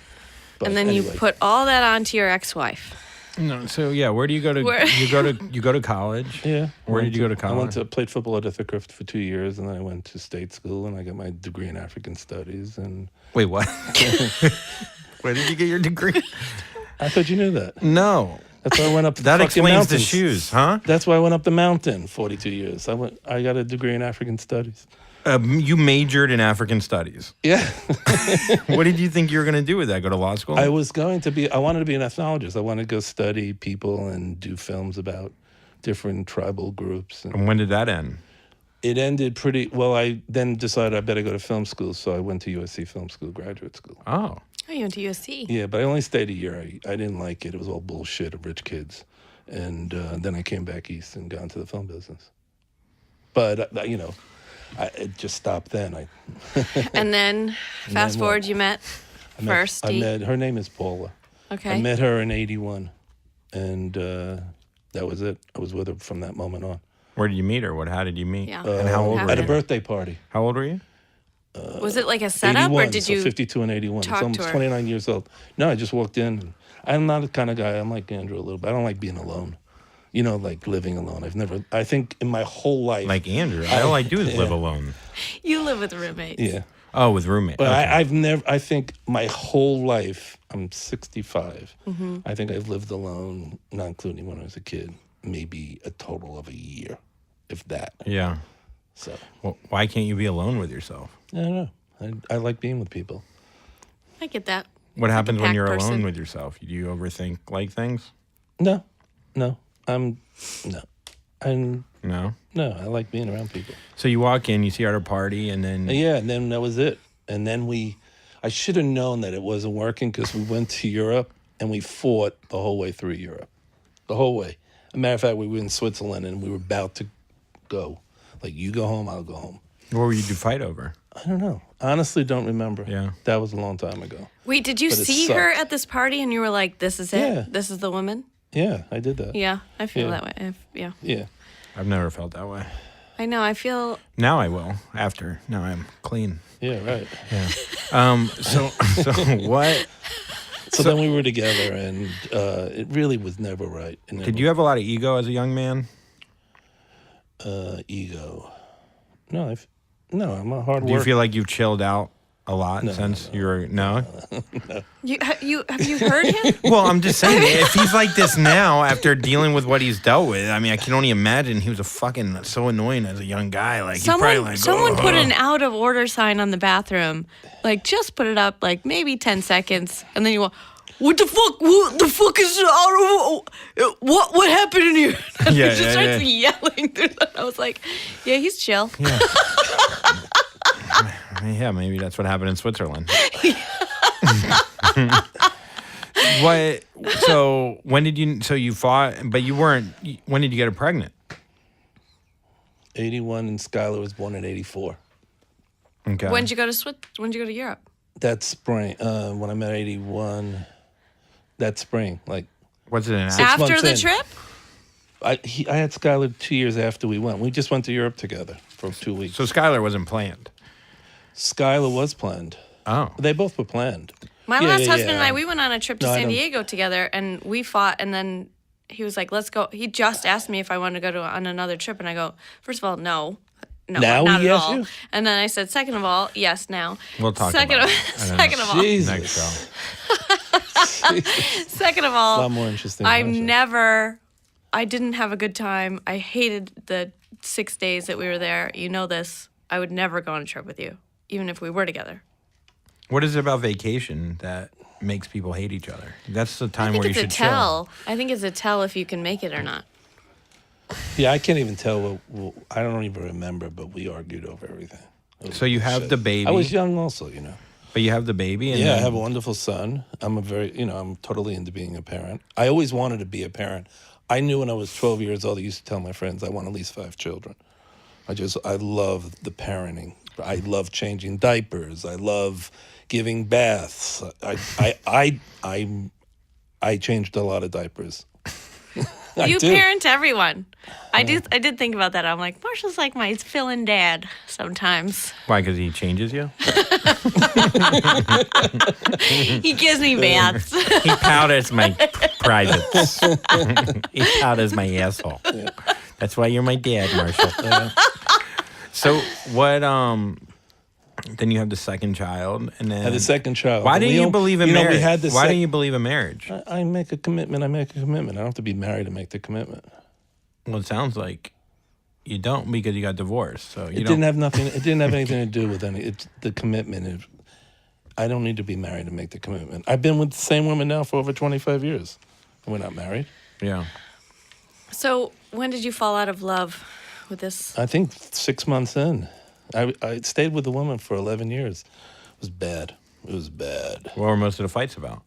But And then anyway. you put all that onto your ex-wife. No, so yeah, where do you go to? You go to college. Yeah. Where did you go to college? Played football at Ithaca for 2 years, and then I went to state school, and I got my degree in African Studies. And Wait, what? Where did you get your degree? I thought you knew that. No. That's why I went up the That fucking explains mountains. the shoes, huh? That's why I went up the mountain 42 years. I got a degree in African Studies. You majored in African studies. Yeah. What did you think you were going to do with that? Go to law school? I wanted to be an ethnologist. I wanted to go study people and do films about different tribal groups. And And when did that end? it ended pretty well. I then decided I better go to film school, so I went to USC Film School, graduate school. Oh. Oh, you went to USC. Yeah, but I only stayed a year. I didn't like it. It was all bullshit of rich kids. And then I came back east and got into the film business. But, it just stopped then. And then, fast what? forward, you met first. her name is Paula. Okay. I met her in 81. And that was it. I was with her from that moment on. Where did you meet her? How did you meet? Yeah. And how old were At a you? birthday party. How old were you? Was it like a setup, 81, or did so you? 52 and 81. It's talk to almost her? 29 years old. No, I just walked in. I'm not the kind of guy. I'm like Andrew a little bit. I don't like being alone. Like living alone. I think in my whole life. Like Andrew. All I do is live alone. You live with roommates. Yeah. Oh, with roommates. But Okay. I think my whole life, I'm 65. Mm-hmm. I think I've lived alone, not including when I was a kid, maybe a total of a year, if that. Yeah. So, Well, why can't you be alone with yourself? I don't know. I like being with people. I get that. What happens when pack you're person. alone with yourself? Do you overthink things? No. No. I like being around people. So you walk in, you see her at a party, and then Yeah, and then that was it. And then I should have known that it wasn't working because we went to Europe and we fought the whole way through Europe. The whole way. As a matter of fact, we were in Switzerland and we were about to go. Like, you go home, I'll go home. what were you to fight over? I don't know. Honestly, don't remember. Yeah. That was a long time ago. Wait, did you But it see her sucked. at this party and you were like, "This is it. Yeah. This is the woman." Yeah, I did that. Yeah, I feel Yeah. that way. Yeah, Yeah. I've never felt that way. I know. I feel. Now I will. After now I'm clean. Yeah, right. So what? So then we were together and it really was never right. And Did you have a lot of ego as a young man? ego? No, I'm a hard Do you worker. feel like you've chilled out a lot since you were no? Have you heard him? Well, I'm just saying, if he's like this now after dealing with what he's dealt with, I mean, I can only imagine he was so annoying as a young guy. Like, he's probably like, Someone "Oh." put an out of order sign on the bathroom. Like, just put it up, like maybe 10 seconds, and then you go, "What the fuck? What the fuck is out of? What happened in here?" And Yeah, he just yeah, starts yelling through that. I was like, "Yeah, he's chill." Yeah. Yeah, maybe that's what happened in Switzerland. What? So when did you? So you fought, but you weren't. When did you get her pregnant? 81 and Skylar was born in 84. Okay. When'd you go to Europe? That spring, when I met 81, that spring, like Was it an After months the in. trip? I had Skylar 2 years after we went. We just went to Europe together for 2 weeks. So Skylar wasn't planned. Skylar was planned. Oh. They both were planned. My Yeah, last yeah, husband yeah. and I, we went on a trip to No, I San don't- Diego together, and we fought, and then he was like, let's go. He just asked me if I wanted to go on another trip, and I go, first of all, no. No, Now not he at asked all. you? And then I said, second of all, yes, now. We'll talk second about of, it. I don't know. Second of all, Jesus. Next show. second of A all, lot more interesting. I than didn't have a good time. I hated the 6 days that we were there. You know this. I would never go on a trip with you, even if we were together. What is it about vacation that makes people hate each other? That's the time I think where you it's a should tell. I think it's a tell if you can make it or not. Yeah, I can't even tell. I don't even remember, but we argued over everything. So you have the baby. I was young also, you know. But you have the baby. And Yeah, I then- have a wonderful son. I'm totally into being a parent. I always wanted to be a parent. I knew when I was 12 years old, I used to tell my friends I want at least 5 children. I love the parenting. I love changing diapers. I love giving baths. I changed a lot of diapers. You do. parent everyone. I did think about that. I'm like, Marshall's like my fill-in dad sometimes. Why? Because he changes you? He gives me baths. He powders my privates. He powders my asshole. That's why you're my dad, Marshall. So what? Then you have the second child, and then I had the second child. Why And didn't we you don't- believe in you know, marriage? we had the Why sec- didn't you believe in marriage? I make a commitment. I make a commitment. I don't have to be married to make the commitment. Well, it sounds like you don't because you got divorced. So you It didn't have nothing. It didn't have anything to do with any. It's the commitment. I don't need to be married to make the commitment. I've been with the same woman now for over 25 years. We're not married. Yeah. So when did you fall out of love with this? I think 6 months in. I stayed with the woman for 11 years. It was bad. It was bad. What were most of the fights about?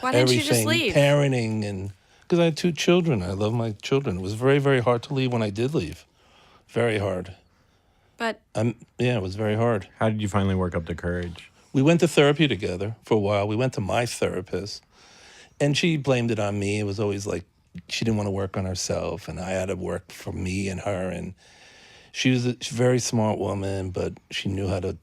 Why didn't you just Everything, leave? parenting, and because I had 2 children. I love my children. It was very, very hard to leave when I did leave. Very hard. But Yeah, it was very hard. How did you finally work up the courage? We went to therapy together for a while. We went to my therapist, and she blamed it on me. It was always like she didn't want to work on herself, and I had to work for me and her. And she was a very smart woman, but she knew how to,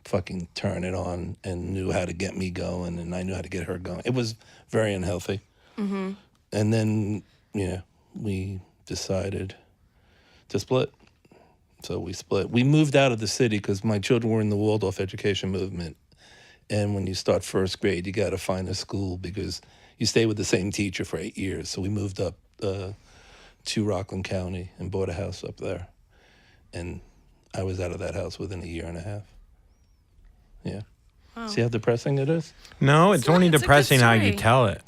fucking turn it on and knew how to get me going, and I knew how to get her going. It was very unhealthy. Mm-hmm. And then, we decided to split. So we split. We moved out of the city because my children were in the Waldorf education movement. And when you start first grade, you got to find a school because you stay with the same teacher for 8 years. So we moved up to Rockland County and bought a house up there. And I was out of that house within a year and a half. Yeah. Wow. See how depressing it is? No, it's only it's a good depressing how you story. tell it.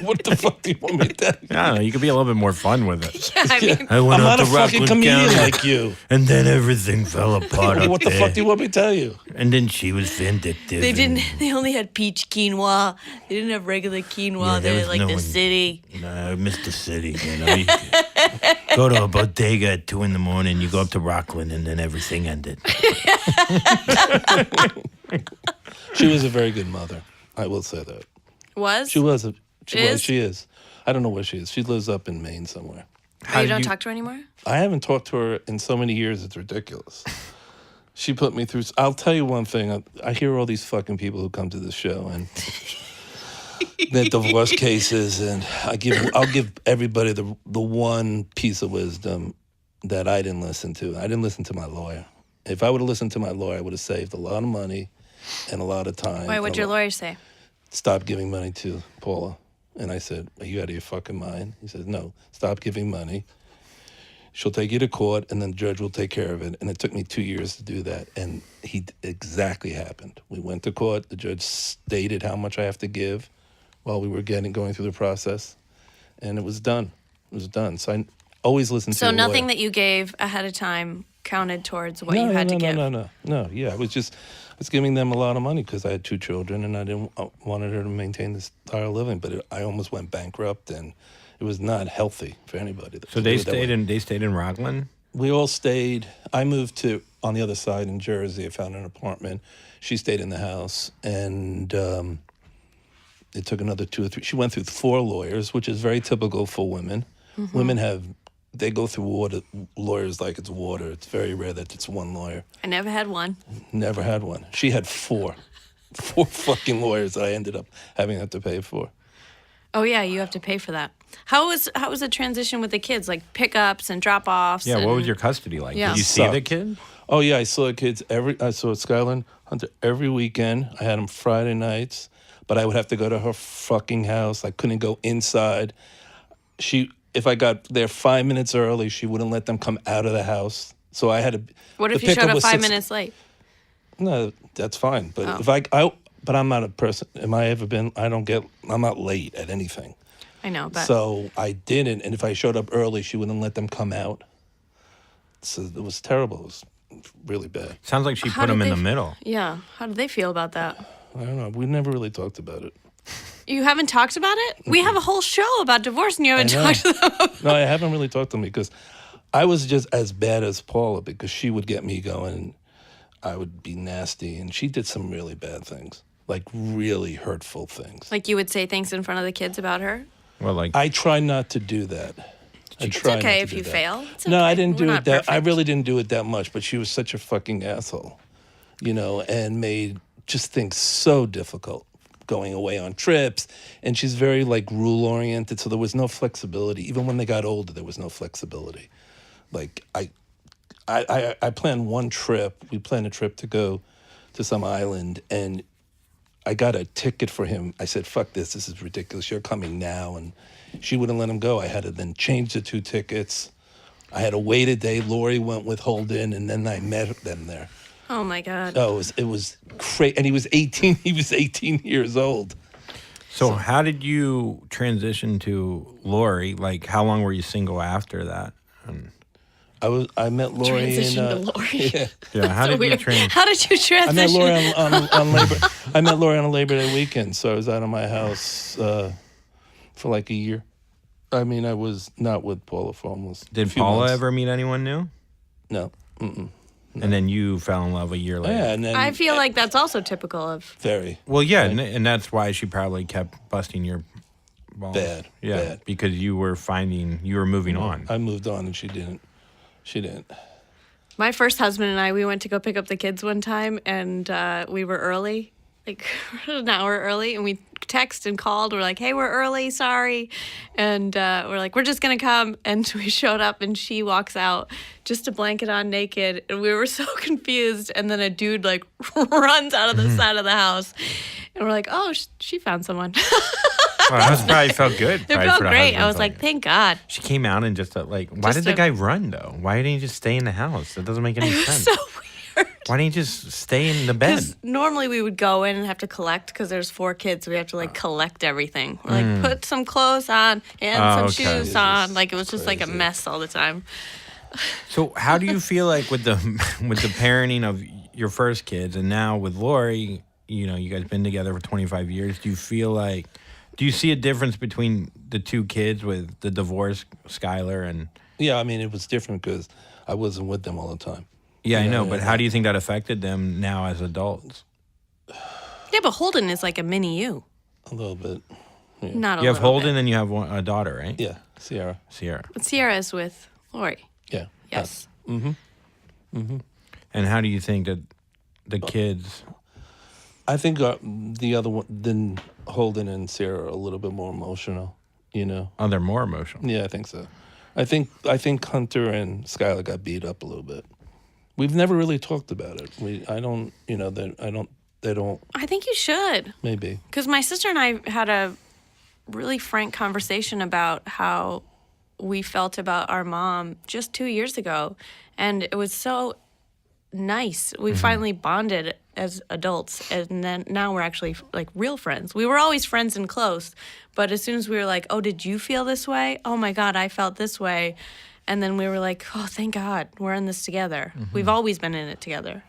What the fuck do you want me to tell you? I don't know. You could be a little bit more fun with it. yeah, I mean, I went I'm out not a to fucking Rockland comedian County, like you. and then everything fell apart up What the there. fuck do you want me to tell you? And then she was vindictive. they and- didn't. They only had peach quinoa. They didn't have regular quinoa. Yeah, there they was had like no the one- city. No, I missed the city. You go to a bodega at 2 a.m. You go up to Rockland, and then everything ended. She was a very good mother. I will say that. Was? She was. Is? She is. I don't know where she is. She lives up in Maine somewhere. Oh, you don't talk to her anymore? I haven't talked to her in so many years. It's ridiculous. She put me through. I'll tell you one thing. I hear all these fucking people who come to this show and their divorce cases, and I'll give everybody the one piece of wisdom that I didn't listen to. I didn't listen to my lawyer. If I would have listened to my lawyer, I would have saved a lot of money and a lot of time. Why? What'd your lawyer say? Stop giving money to Paula. And I said, are you out of your fucking mind? He said, no, stop giving money. She'll take you to court, and then the judge will take care of it. And it took me 2 years to do that. And exactly happened. We went to court. The judge stated how much I have to give while we were going through the process. And it was done. It was done. So I always listen to So a nothing lawyer. that you gave ahead of time counted towards what you had to give. No. Yeah, I was giving them a lot of money because I had 2 children and I wanted her to maintain this style of living. But I almost went bankrupt, and it was not healthy for anybody. So they stayed in Rockland? We all stayed. I moved to on the other side in Jersey. I found an apartment. She stayed in the house, and it took another 2 or 3. She went through 4 lawyers, which is very typical for women. Mm-hmm. Women they go through lawyers like it's water. It's very rare that it's one lawyer. I never had one. Never had one. She had 4. 4 fucking lawyers that I ended up having to pay for. Oh yeah, you have to pay for that. How was the transition with the kids, like pickups and drop offs? Yeah, what was your custody like? Yeah. Did you see the Sucked. kid? Oh yeah, I saw kids I saw Skylar and Hunter every weekend. I had them Friday nights, but I would have to go to her fucking house. I couldn't go inside. If I got there 5 minutes early, she wouldn't let them come out of the house. So I had to. What if the you showed pickup up was 5 minutes late? No, that's fine. But Oh. if but I'm not a person. Am I ever been? I'm not late at anything. I know, but So I didn't, and if I showed up early, she wouldn't let them come out. So it was terrible. It was really bad. Sounds like she How put did him in they- the middle. yeah. How did they feel about that? I don't know. We never really talked about it. You haven't talked about it? We have a whole show about divorce, and you haven't I know. talked to them. No, I haven't really talked to them because I was just as bad as Paula because she would get me going and I would be nasty. And she did some really bad things, like really hurtful things. Like you would say things in front of the kids about her. Well, like I try not to do that. It's okay if you fail. It's No, I okay. didn't We're do not it that. I perfect. really didn't do it that much. But she was such a fucking asshole, and made just things so difficult. Going away on trips, and she's very like rule oriented. So there was no flexibility. Even when they got older, there was no flexibility. Like I planned one trip. We planned a trip to go to some island, and I got a ticket for him. I said, "Fuck this! This is ridiculous. You're coming now." And she wouldn't let him go. I had to then change the 2 tickets. I had to wait a day. Lori went with Holden, and then I met them there. Oh my God. Oh, it was crazy. And he was 18. He was 18 years old. So how did you transition to Lori? Like, how long were you single after that? And, I met Lori Transition in to Lori. Yeah. yeah, how So did you weird. transition? How did you I met transition? Lori on Labor. I met Lori on a Labor Day weekend, so I was out of my house for like a year. I mean, I was not with Paula for almost. Did a few Paula months. ever meet anyone new? No. Mm-mm. And then you fell in love a year later. Yeah, and then I feel like that's also typical of. very Well, yeah, and that's why she probably kept busting your balls. Bad, Yeah, bad. because you were moving on. I moved on, and she didn't. She didn't. My first husband and I, we went to go pick up the kids one time, and we were early, like an hour early, and we texted and called. We're like, "Hey, we're early, sorry," and we're like, "We're just gonna come." And we showed up, and she walks out just a blanket on, naked, and we were so confused. And then a dude like runs out of the side of the house, and we're like, "Oh, she found someone." Well, that probably felt good. It probably felt for the great. husband, I was so- like, "Thank God." She came out and just like, why Just did the a- guy run though? Why didn't he just stay in the house? That doesn't make any It was sense. so weird. Why didn't he just stay in the bed? Because normally we would go in and have to collect because there's 4 kids. So we have to like collect everything. We're like, put some clothes on and Oh, some okay. shoes on. Like it was just like a Crazy. mess all the time. So how do you feel like with the parenting of your first kids and now with Lori, you guys been together for 25 years. Do you see a difference between the 2 kids with the divorce, Skylar and Yeah, I mean, it was different because I wasn't with them all the time. yeah, I Yeah, know, yeah, but yeah. how do you think that affected them now as adults? Yeah, but Holden is like a mini you. A little bit. Not a You have little Holden bit. and you have a daughter, right? Yeah, Sierra. Sierra. But Sierra is with Lori. Yeah. Yes. And how do you think that the kids? I think the other one, then Holden and Sarah are a little bit more emotional, Oh, they're more emotional. Yeah, I think so. I think Hunter and Skylar got beat up a little bit. We've never really talked about it. They don't, I think you should. maybe. Because my sister and I had a really frank conversation about how we felt about our mom just 2 years ago. And it was so nice. We finally bonded as adults. And then now we're actually like real friends. We were always friends and close. But as soon as we were like, oh, did you feel this way? Oh my God, I felt this way. And then we were like, oh, thank God, we're in this together. We've always been in it together.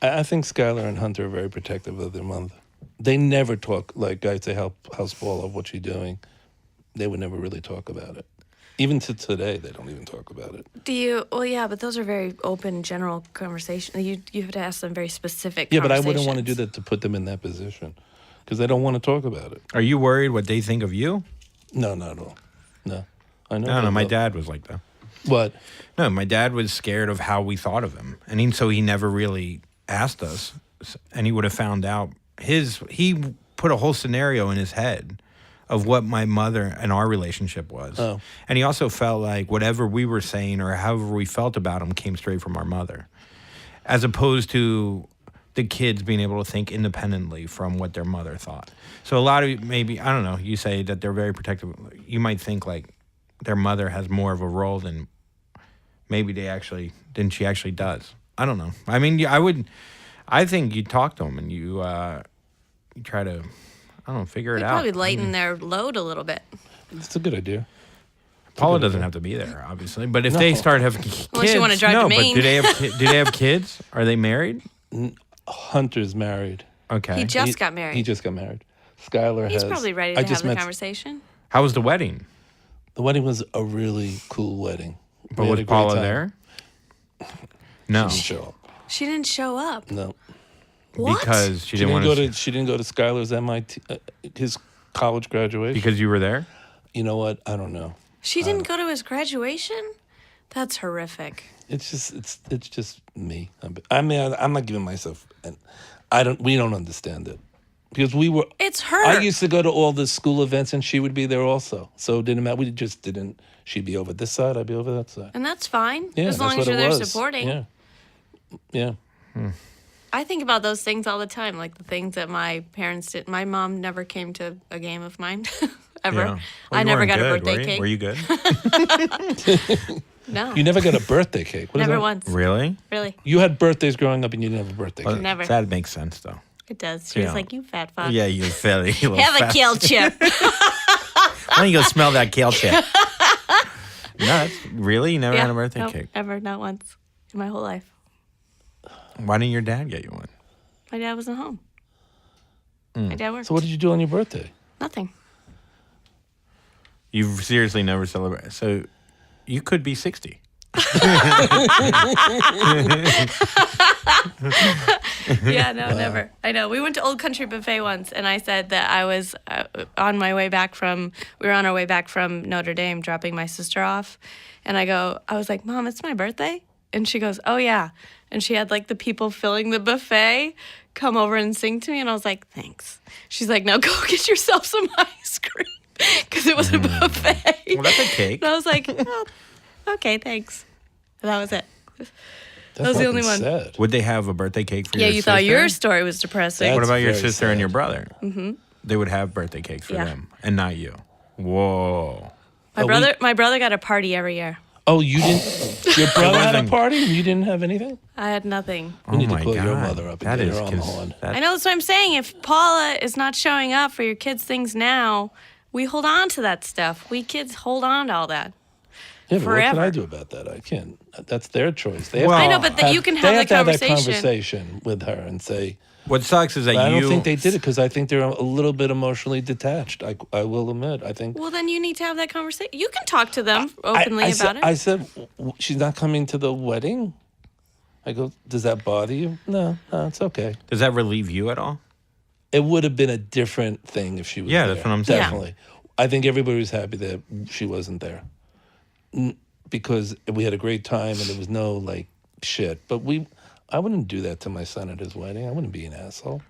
I think Skylar and Hunter are very protective of their mother. They never talk, like I say, how's Paula, what's she doing? They would never really talk about it. Even to today, they don't even talk about it. Do you? Well, yeah, but those are very open, general conversations. You have to ask them very specific. Yeah, but I wouldn't want to do conversations. that to put them in that position because they don't want to talk about it. Are you worried what they think of you? No, not at all. No. I know. I don't know. they My love- dad was like that. What? No, my dad was scared of how we thought of him, and so he never really asked us, and he would have found out he put a whole scenario in his head of what my mother and our relationship was. Oh. And he also felt like whatever we were saying or however we felt about him came straight from our mother, as opposed to the kids being able to think independently from what their mother thought. So a lot of maybe, I don't know, you say that they're very protective. You might think like their mother has more of a role than maybe than she actually does. I don't know. I mean, I think you talk to them and you try to, I don't know, figure it out. Probably lighten their load a little bit. It's a good idea. Paula doesn't have to be there, obviously. But if they start having kids, Unless you wanna drive to Maine. But do they have kids? Are they married? Hunter's married. Okay. He just got married. He just got married. Skylar He's has. probably ready to have the conversation. How was the wedding? The wedding was a really cool wedding. But was Paula there? No. She didn't show up. She didn't show up. No. What? Because she didn't want to. She didn't go to Skylar's MIT, his college graduation. Because you were there? You know what? I don't know. She didn't go to his graduation? That's horrific. It's just me. I mean, I'm not giving myself, and we don't understand it because we were. It's her. I used to go to all the school events, and she would be there also. So it didn't matter. We just didn't. She'd be over this side. I'd be over that side. And that's fine. Yeah, as long that's as what you're it there was. supporting. Yeah. I think about those things all the time, like the things that my parents did. My mom never came to a game of mine, ever. Yeah. Well, I you never weren't got a good, birthday cake. Were you good? No. You never got a birthday cake. What is Never that? once. Really? Really. You had birthdays growing up, and you didn't have a birthday cake. Never. That makes sense, though. It does. She was Yeah. like, you fat fuck. Yeah, you fairly. Have a kale chip. Why don't you go smell that kale chip? No, really? You never had a birthday Nope, cake? Ever, not once in my whole life. Why didn't your dad get you one? My dad wasn't home. My dad worked. So what did you do on your birthday? Nothing. You've seriously never celebrated. So you could be 60. Yeah, no, never. I know. We went to Old Country Buffet once, and I said that I was on my way back from. We were on our way back from Notre Dame, dropping my sister off, and I was like, "Mom, it's my birthday," and she goes, "Oh yeah," and she had like the people filling the buffet come over and sing to me, and I was like, "Thanks." She's like, "Now go get yourself some ice cream," because it was a buffet. Well, that's a cake. And I was like, oh, "Okay, thanks." And that was it. That's was the only fucking one. sad. Would they have a birthday cake for Yeah, your you sister? thought your story was depressing. That's What about your very sister and sad. your brother? Mm-hmm. They would have birthday cakes for Yeah. them, and not you. Whoa. My brother got a party every year. Oh, you didn't. Your brother had a wasn't- party, and you didn't have anything. I had nothing. We need oh to my call God. your mother up and That get is her on the 'cause horn. that- I know that's what I'm saying. If Paula is not showing up for your kids' things now, we hold on to that stuff. We kids hold on to all that. Yeah, but what can forever. I do about that? I can't. That's their choice. They Well, I know, but you can they have have the to have that conversation. conversation with her and say, What sucks is that I you. don't think they did it because I think they're a little bit emotionally detached. I will admit. I think. Well, then you need to have that conversation. You can talk to them openly I about said, it. I said, she's not coming to the wedding. I go, does that bother you? No, it's okay. Does that relieve you at all? It would have been a different thing if she was Yeah, there. that's what I'm saying. Definitely. I think everybody was happy that she wasn't there. Because we had a great time and there was no like shit. But I wouldn't do that to my son at his wedding. I wouldn't be an asshole.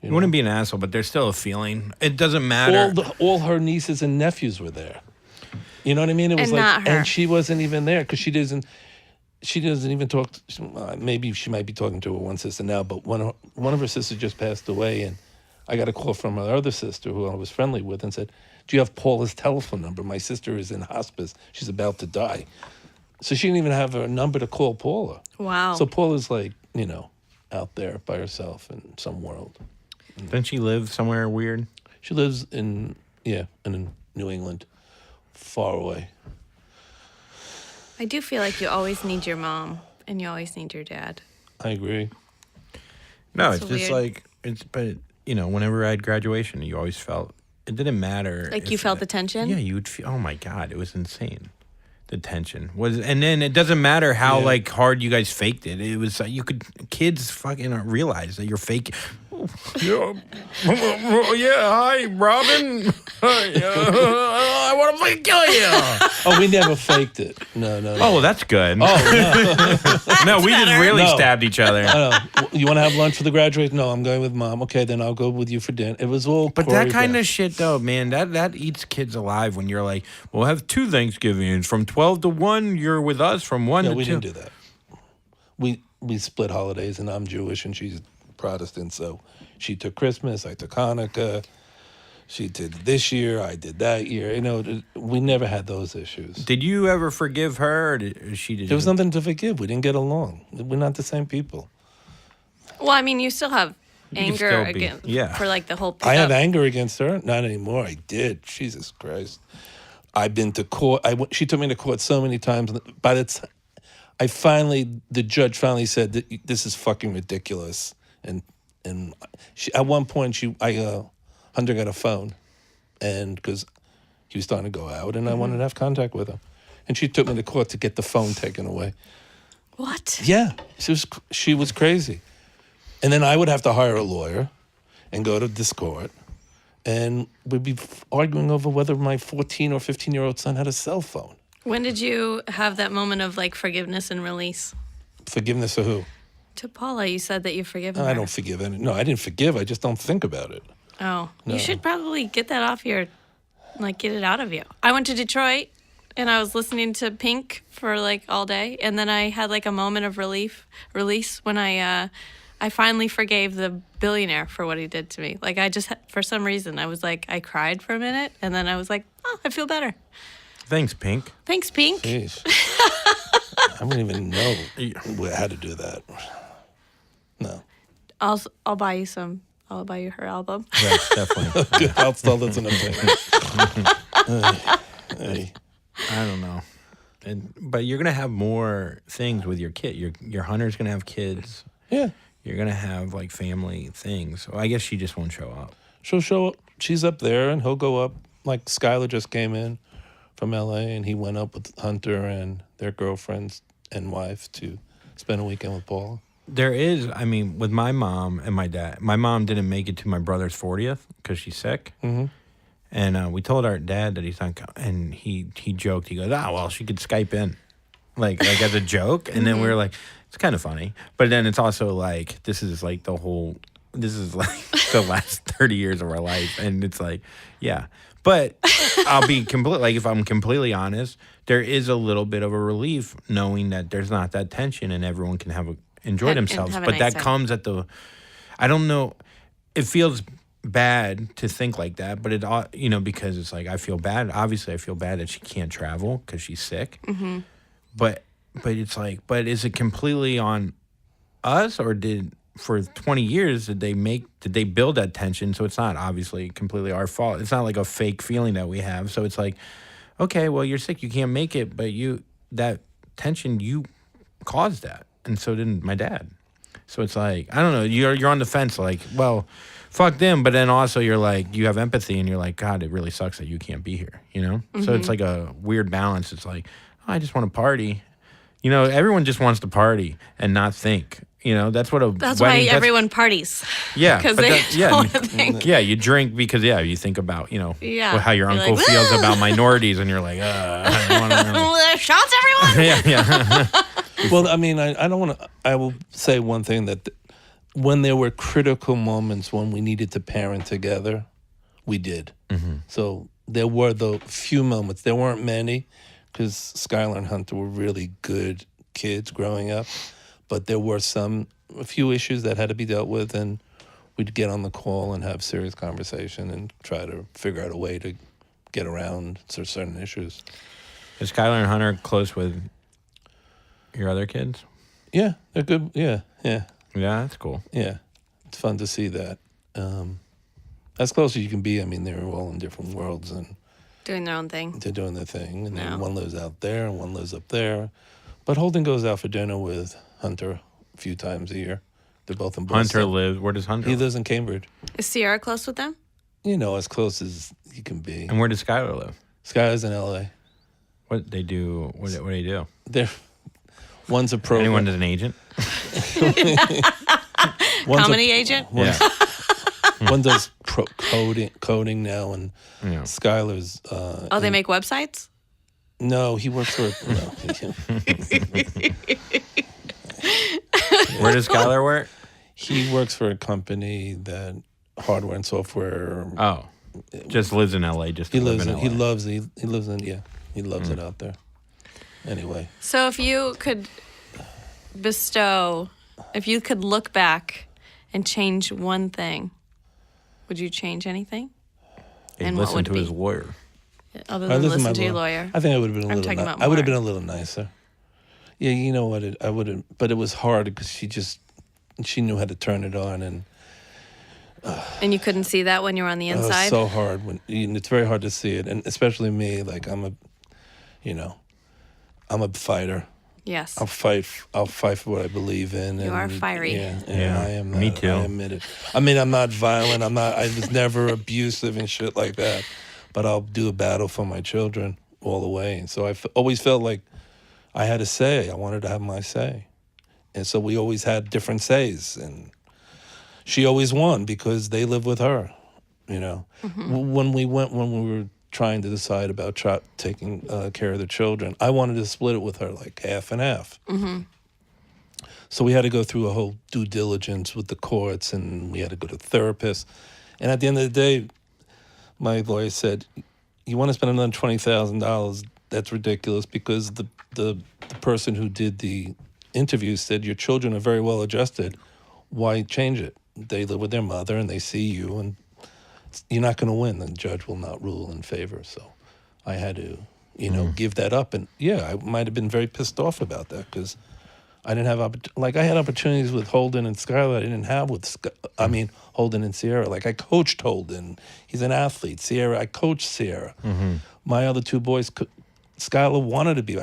You wouldn't be an asshole, but there's still a feeling. It doesn't matter. All her nieces and nephews were there. You know what I mean? It was And not her. and she wasn't even there because she doesn't even talk. Maybe she might be talking to her one sister now, but one of her sisters just passed away, and I got a call from her other sister who I was friendly with and said, "Do you have Paula's telephone number? My sister is in hospice. She's about to die." So she didn't even have her number to call Paula. Wow. So Paula's like, out there by herself in some world. Doesn't she live somewhere weird? She lives in New England, far away. I do feel like you always need your mom and you always need your dad. I agree. No, That's it's just weird. like but whenever I had graduation, you always felt it didn't matter. Like you felt the tension? Yeah, you would feel. Oh my God, it was insane. The tension was, and then it doesn't matter how Yeah. like hard you guys faked it. It was kids fucking realize that you're fake. Hi, Robin. I want to fucking kill you. Oh, we never faked it. No. Oh, well, that's good. Oh, No, we just really No. stabbed each other. You want to have lunch for the graduate? No, I'm going with Mom. Okay, then I'll go with you for dinner. It was all But that kind choreographed. of shit, though, man, that eats kids alive when you're like, we'll have 2 Thanksgivings. From 12 to 1, you're with us. From 1 Yeah, to we 2. didn't do that. We split holidays, and I'm Jewish and she's Protestant, so she took Christmas, I took Hanukkah. She did this year, I did that year. You know, we never had those issues. Did you ever forgive her, or she did? There was nothing to forgive. We didn't get along. We're not the same people. Well, I mean, you still have can anger still be- against yeah. for like the whole. I have pickup. anger against her. Not anymore. I did. Jesus Christ. I've been to court. She took me to court so many times. By the time the judge finally said that this is fucking ridiculous. And at one point, Hunter got a phone, and because he was starting to go out, and I wanted to have contact with him, and she took me to court to get the phone taken away. What? Yeah, she was crazy, and then I would have to hire a lawyer, and go to this court, and we'd be arguing over whether my 14 or 15-year-old son had a cell phone. When did you have that moment of like forgiveness and release? Forgiveness of who? To Paula, you said that you've forgiven her. I don't forgive any. No, I didn't forgive. I just don't think about it. Oh, No. you should probably get that off your, like, get it out of you. I went to Detroit and I was listening to Pink for like all day, and then I had like a moment of release when I finally forgave the billionaire for what he did to me. Like, I just, for some reason, I was like, I cried for a minute, and then I was like, oh, I feel better. Thanks, Pink. Thanks, Pink. Jeez. I wouldn't even know how to do that. No. I'll buy you some. I'll buy you her album. Yes, definitely. Good. I'll still listen to Hey. I don't know. But you're gonna have more things with your kid. Your Hunter's gonna have kids. Yeah. You're gonna have like family things. So I guess she just won't show up. She'll show up. She's up there, and he'll go up. Like Skylar just came in from LA, and he went up with Hunter and their girlfriends and wife to spend a weekend with Paula. There is, I mean, with my mom and my dad. My mom didn't make it to my brother's 40th because she's sick. Mm-hmm. And we told our dad that he's not, and he joked. He goes, well, she could Skype in, like as a joke. And then we were like, it's kind of funny, but then it's also like this is like the last 30 years of our life, and it's like, yeah. But I'll be if I'm completely honest, there is a little bit of a relief knowing that there's not that tension and everyone can enjoy themselves. have a But nice that time. comes at I don't know. It feels bad to think like that, but because it's like I feel bad. Obviously, I feel bad that she can't travel because she's sick. Mm-hmm. But it's like, is it completely on us, or for 20 years did they build that tension? So it's not obviously completely our fault. It's not like a fake feeling that we have. So it's like, okay, well, you're sick, you can't make it, but that tension, you caused that, and so did my dad. So it's like, I don't know, you're on the fence, like, well, fuck them, but then also you're like, you have empathy, and you're like, God, it really sucks that you can't be here, you know? Mm-hmm. So it's like a weird balance. It's like, oh, I just want to party. You know, everyone just wants to party and not think. You know, that's what That's wedding, why everyone parties. Yeah, Because they don't want to think. yeah, you drink because you think about Yeah. how your You're uncle like, feels about minorities, and you're like, I don't wanna really. Shots, everyone! yeah. Well, I mean, I don't want to. I will say one thing that when there were critical moments when we needed to parent together, we did. Mm-hmm. So there were the few moments. There weren't many, because Skylar and Hunter were really good kids growing up. But there were a few issues that had to be dealt with, and we'd get on the call and have serious conversation and try to figure out a way to get around certain issues. Is Skylar and Hunter close with your other kids? Yeah, they're good. Yeah. Yeah, that's cool. Yeah, it's fun to see that. As close as you can be. I mean, they're all in different worlds, and Doing their own thing. they're doing their thing. And then Yeah. one lives out there and one lives up there. But Holden goes out for dinner with Hunter a few times a year. They're both in Boston. Where does Hunter He live? lives in Cambridge. Is Sierra close with them? You know, as close as you can be. And where does Skylar live? Skylar's in L.A. What they do? What do they do? One's a pro. Anyone is an agent? One's Comedy agent? One's, One does coding now, and Skylar's. They make websites? No, he works for. No. Where does Skylar work? He works for a company that hardware and software. Oh, just lives in LA. He lives in. He loves in. Yeah, he loves it out there. Anyway. So if you could if you could look back and change one thing, would you change anything? And listen to his lawyer. Other than listen to your lawyer. I think I would have been a little. I would have been a little nicer. Yeah, you know what? I would have, but it was hard because she knew how to turn it on, and you couldn't see that when you were on the inside. It was so hard it's very hard to see it, and especially me. Like I'm a fighter. Yes. I'll fight for what I believe in. You are fiery. Yeah, I am. Me too. I admit it. I mean, I'm not violent. I was never abusive and shit like that. But I'll do a battle for my children all the way. And so I always felt like I had a say. I wanted to have my say. And so we always had different says. And she always won because they live with her, Mm-hmm. When we were trying to decide about taking care of the children, I wanted to split it with her like half and half. Mm-hmm. So we had to go through a whole due diligence with the courts, and we had to go to therapists. And at the end of the day, my lawyer said, "You want to spend another $20,000? That's ridiculous because the person who did the interview said your children are very well adjusted. Why change it? They live with their mother and they see you, and you're not going to win. The judge will not rule in favor." So I had to, give that up. And yeah, I might have been very pissed off about that because I didn't have I had opportunities with Holden and Skylar I didn't have with Holden and Sierra. Like I coached Holden. He's an athlete. Sierra, I coached Sierra. Mm-hmm. My other two boys, Skylar wanted to be,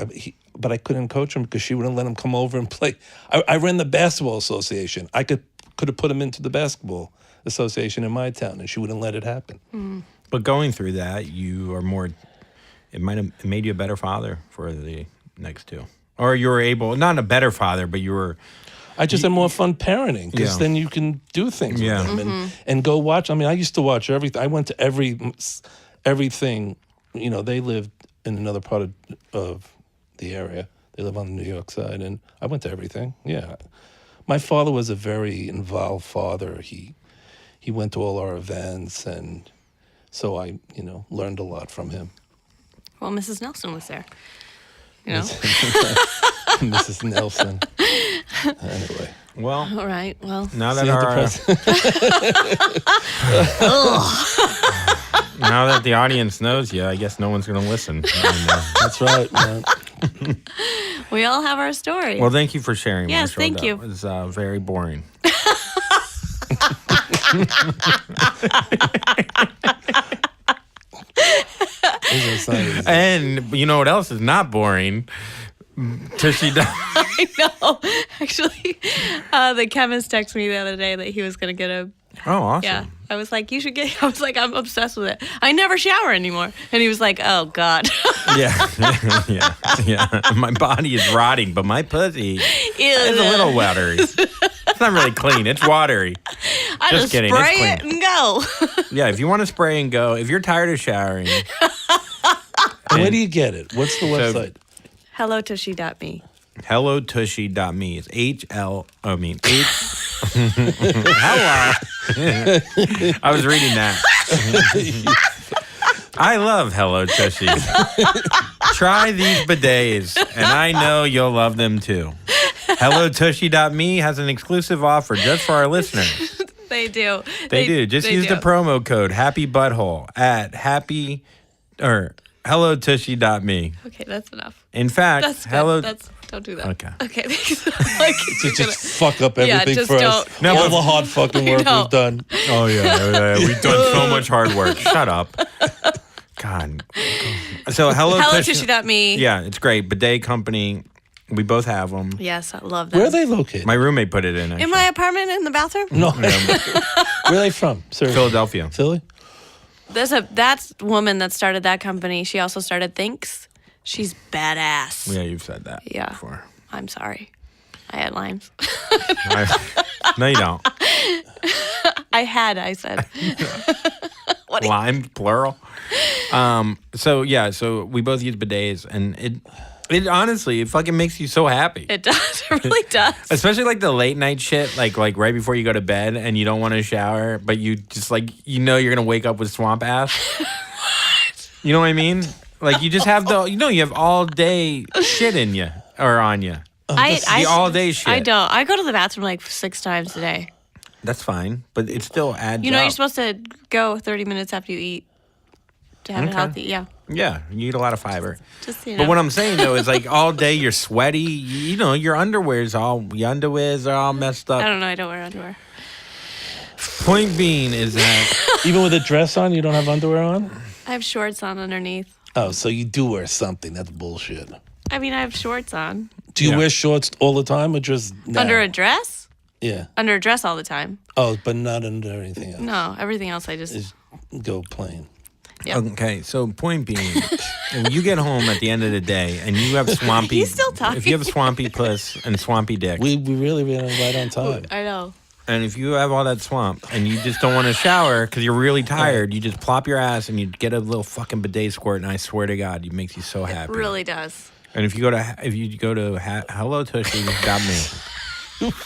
but I couldn't coach him because she wouldn't let him come over and play. I ran the basketball association. I could have put him into the basketball association in my town, and she wouldn't let it happen. Mm. But going through that, you are more. It might have made you a better father for the next two. Or you were able, not a better father, but you were... I just had more fun parenting because then you can do things with them and go watch. I mean, I used to watch everything. I went to everything. They lived in another part of the area. They live on the New York side, and I went to everything. Yeah. My father was a very involved father. He went to all our events, and so I, learned a lot from him. Well, Mrs. Nelson was there. Mrs. Nelson. Anyway. Well. All right. Well. Now that now that the audience knows you, I guess no one's going to listen. That's right, man. We all have our story. Well, thank you for sharing. Yes, Marshall. thank you. It was very boring. And you know what else is not boring? Tushy. I know. Actually, the chemist texted me the other day that he was going to get a... Oh, awesome. Yeah. I was like, you should get... I was like, I'm obsessed with it. I never shower anymore. And he was like, oh, God. Yeah. My body is rotting, but my pussy is a little watery. It's not really clean. It's watery. I just kidding. Spray it and go. Yeah, if you want to spray and go, if you're tired of showering. Where do you get it? What's the website? HelloTushy.me. HelloTushy.me. It's Hello. I was reading that. I love Hello Tushy. Try these bidets, and I know you'll love them too. HelloTushy.me has an exclusive offer just for our listeners. They do. They do. Just use the promo code Happy Butthole at HelloTushy.me. Okay, that's enough. In fact, don't do that. Okay. Okay. just fuck up everything for us. No, all the hard fucking work we've done. Oh yeah, we've done so much hard work. Shut up. God. So HelloTushy.me. Yeah, it's great. Bidet company. We both have them. Yes, I love that. Where are they located? My roommate put it in. Actually. In my apartment in the bathroom? No. Where are they from? Seriously. Philadelphia. Philly? That woman that started that company. She also started Thinks. She's badass. Yeah, you've said that before. I'm sorry. I had limes. No, you don't. I said. Lime, plural. So we both use bidets, and it honestly, it fucking makes you so happy. It does. It really does. Especially like the late night shit, like right before you go to bed and you don't want to shower, but you just like, you're going to wake up with swamp ass. What? You know what I mean? Like you just have you have all day shit in you or on you. The all day shit. I don't. I go to the bathroom like 6 times a day. That's fine, but it still adds up. You're supposed to go 30 minutes after you eat to have it healthy. Yeah. Yeah, you eat a lot of fiber. Just, But what I'm saying though is like all day you're sweaty. Your your underwears are all messed up. I don't know. I don't wear underwear. Point being is that Even with a dress on, you don't have underwear on? I have shorts on underneath. Oh, so you do wear something. That's bullshit. I mean, I have shorts on. Do you wear shorts all the time or just now? Under a dress? Yeah. Under a dress all the time. Oh, but not under anything else. No, everything else I just... Just go plain. Yeah. okay. So point being, when you get home at the end of the day and you have swampy, He's still talking. if you have swampy puss and swampy dick, We really ran right on time. I know. and if you have all that swamp and you just don't want to shower because you're really tired, you just plop your ass and you get a little fucking bidet squirt, and I swear to God, it makes you so happy. It really does. And if you go to hellotushy.me,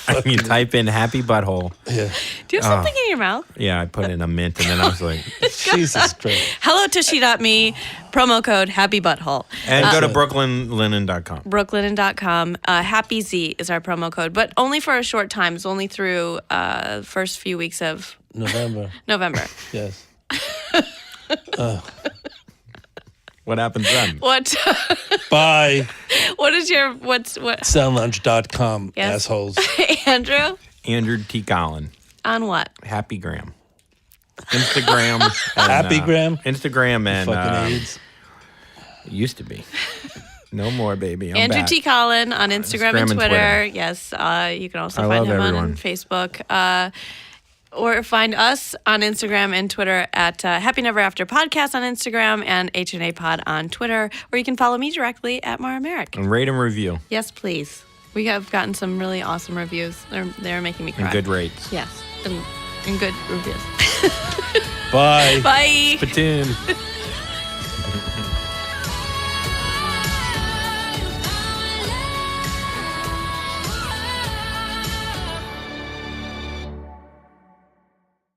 and you type in happy butthole, Yeah. Do you have something in your mouth? yeah, I put in a mint, and then I was like, Jesus Christ. HelloTushy.me, promo code Happy Butthole. and go to brooklynlinen.com. Brooklinen.com. Happy Z is our promo code, but only for a short time. It's only through first few weeks of November. Yes. What happens then? What? Bye. What? Soundlunch.com, Yes. assholes. Andrew? Andrew T. Collin, On what? Happygram. Instagram. And, Happygram? Instagram and Fucking AIDS. it used to be. No more, baby. I'm Andrew back. T. Collin on Instagram and and Twitter. Twitter. Yes. You can also I find love him everyone. on Facebook. Or find us on Instagram and Twitter at Happy Never After Podcast on Instagram and HNA Pod on Twitter. Or you can follow me directly at Mara Merrick. And rate and review. Yes, please. We have gotten some really awesome reviews. They're making me cry. And good rates. Yes. And good reviews. Bye. Bye. Spittoon.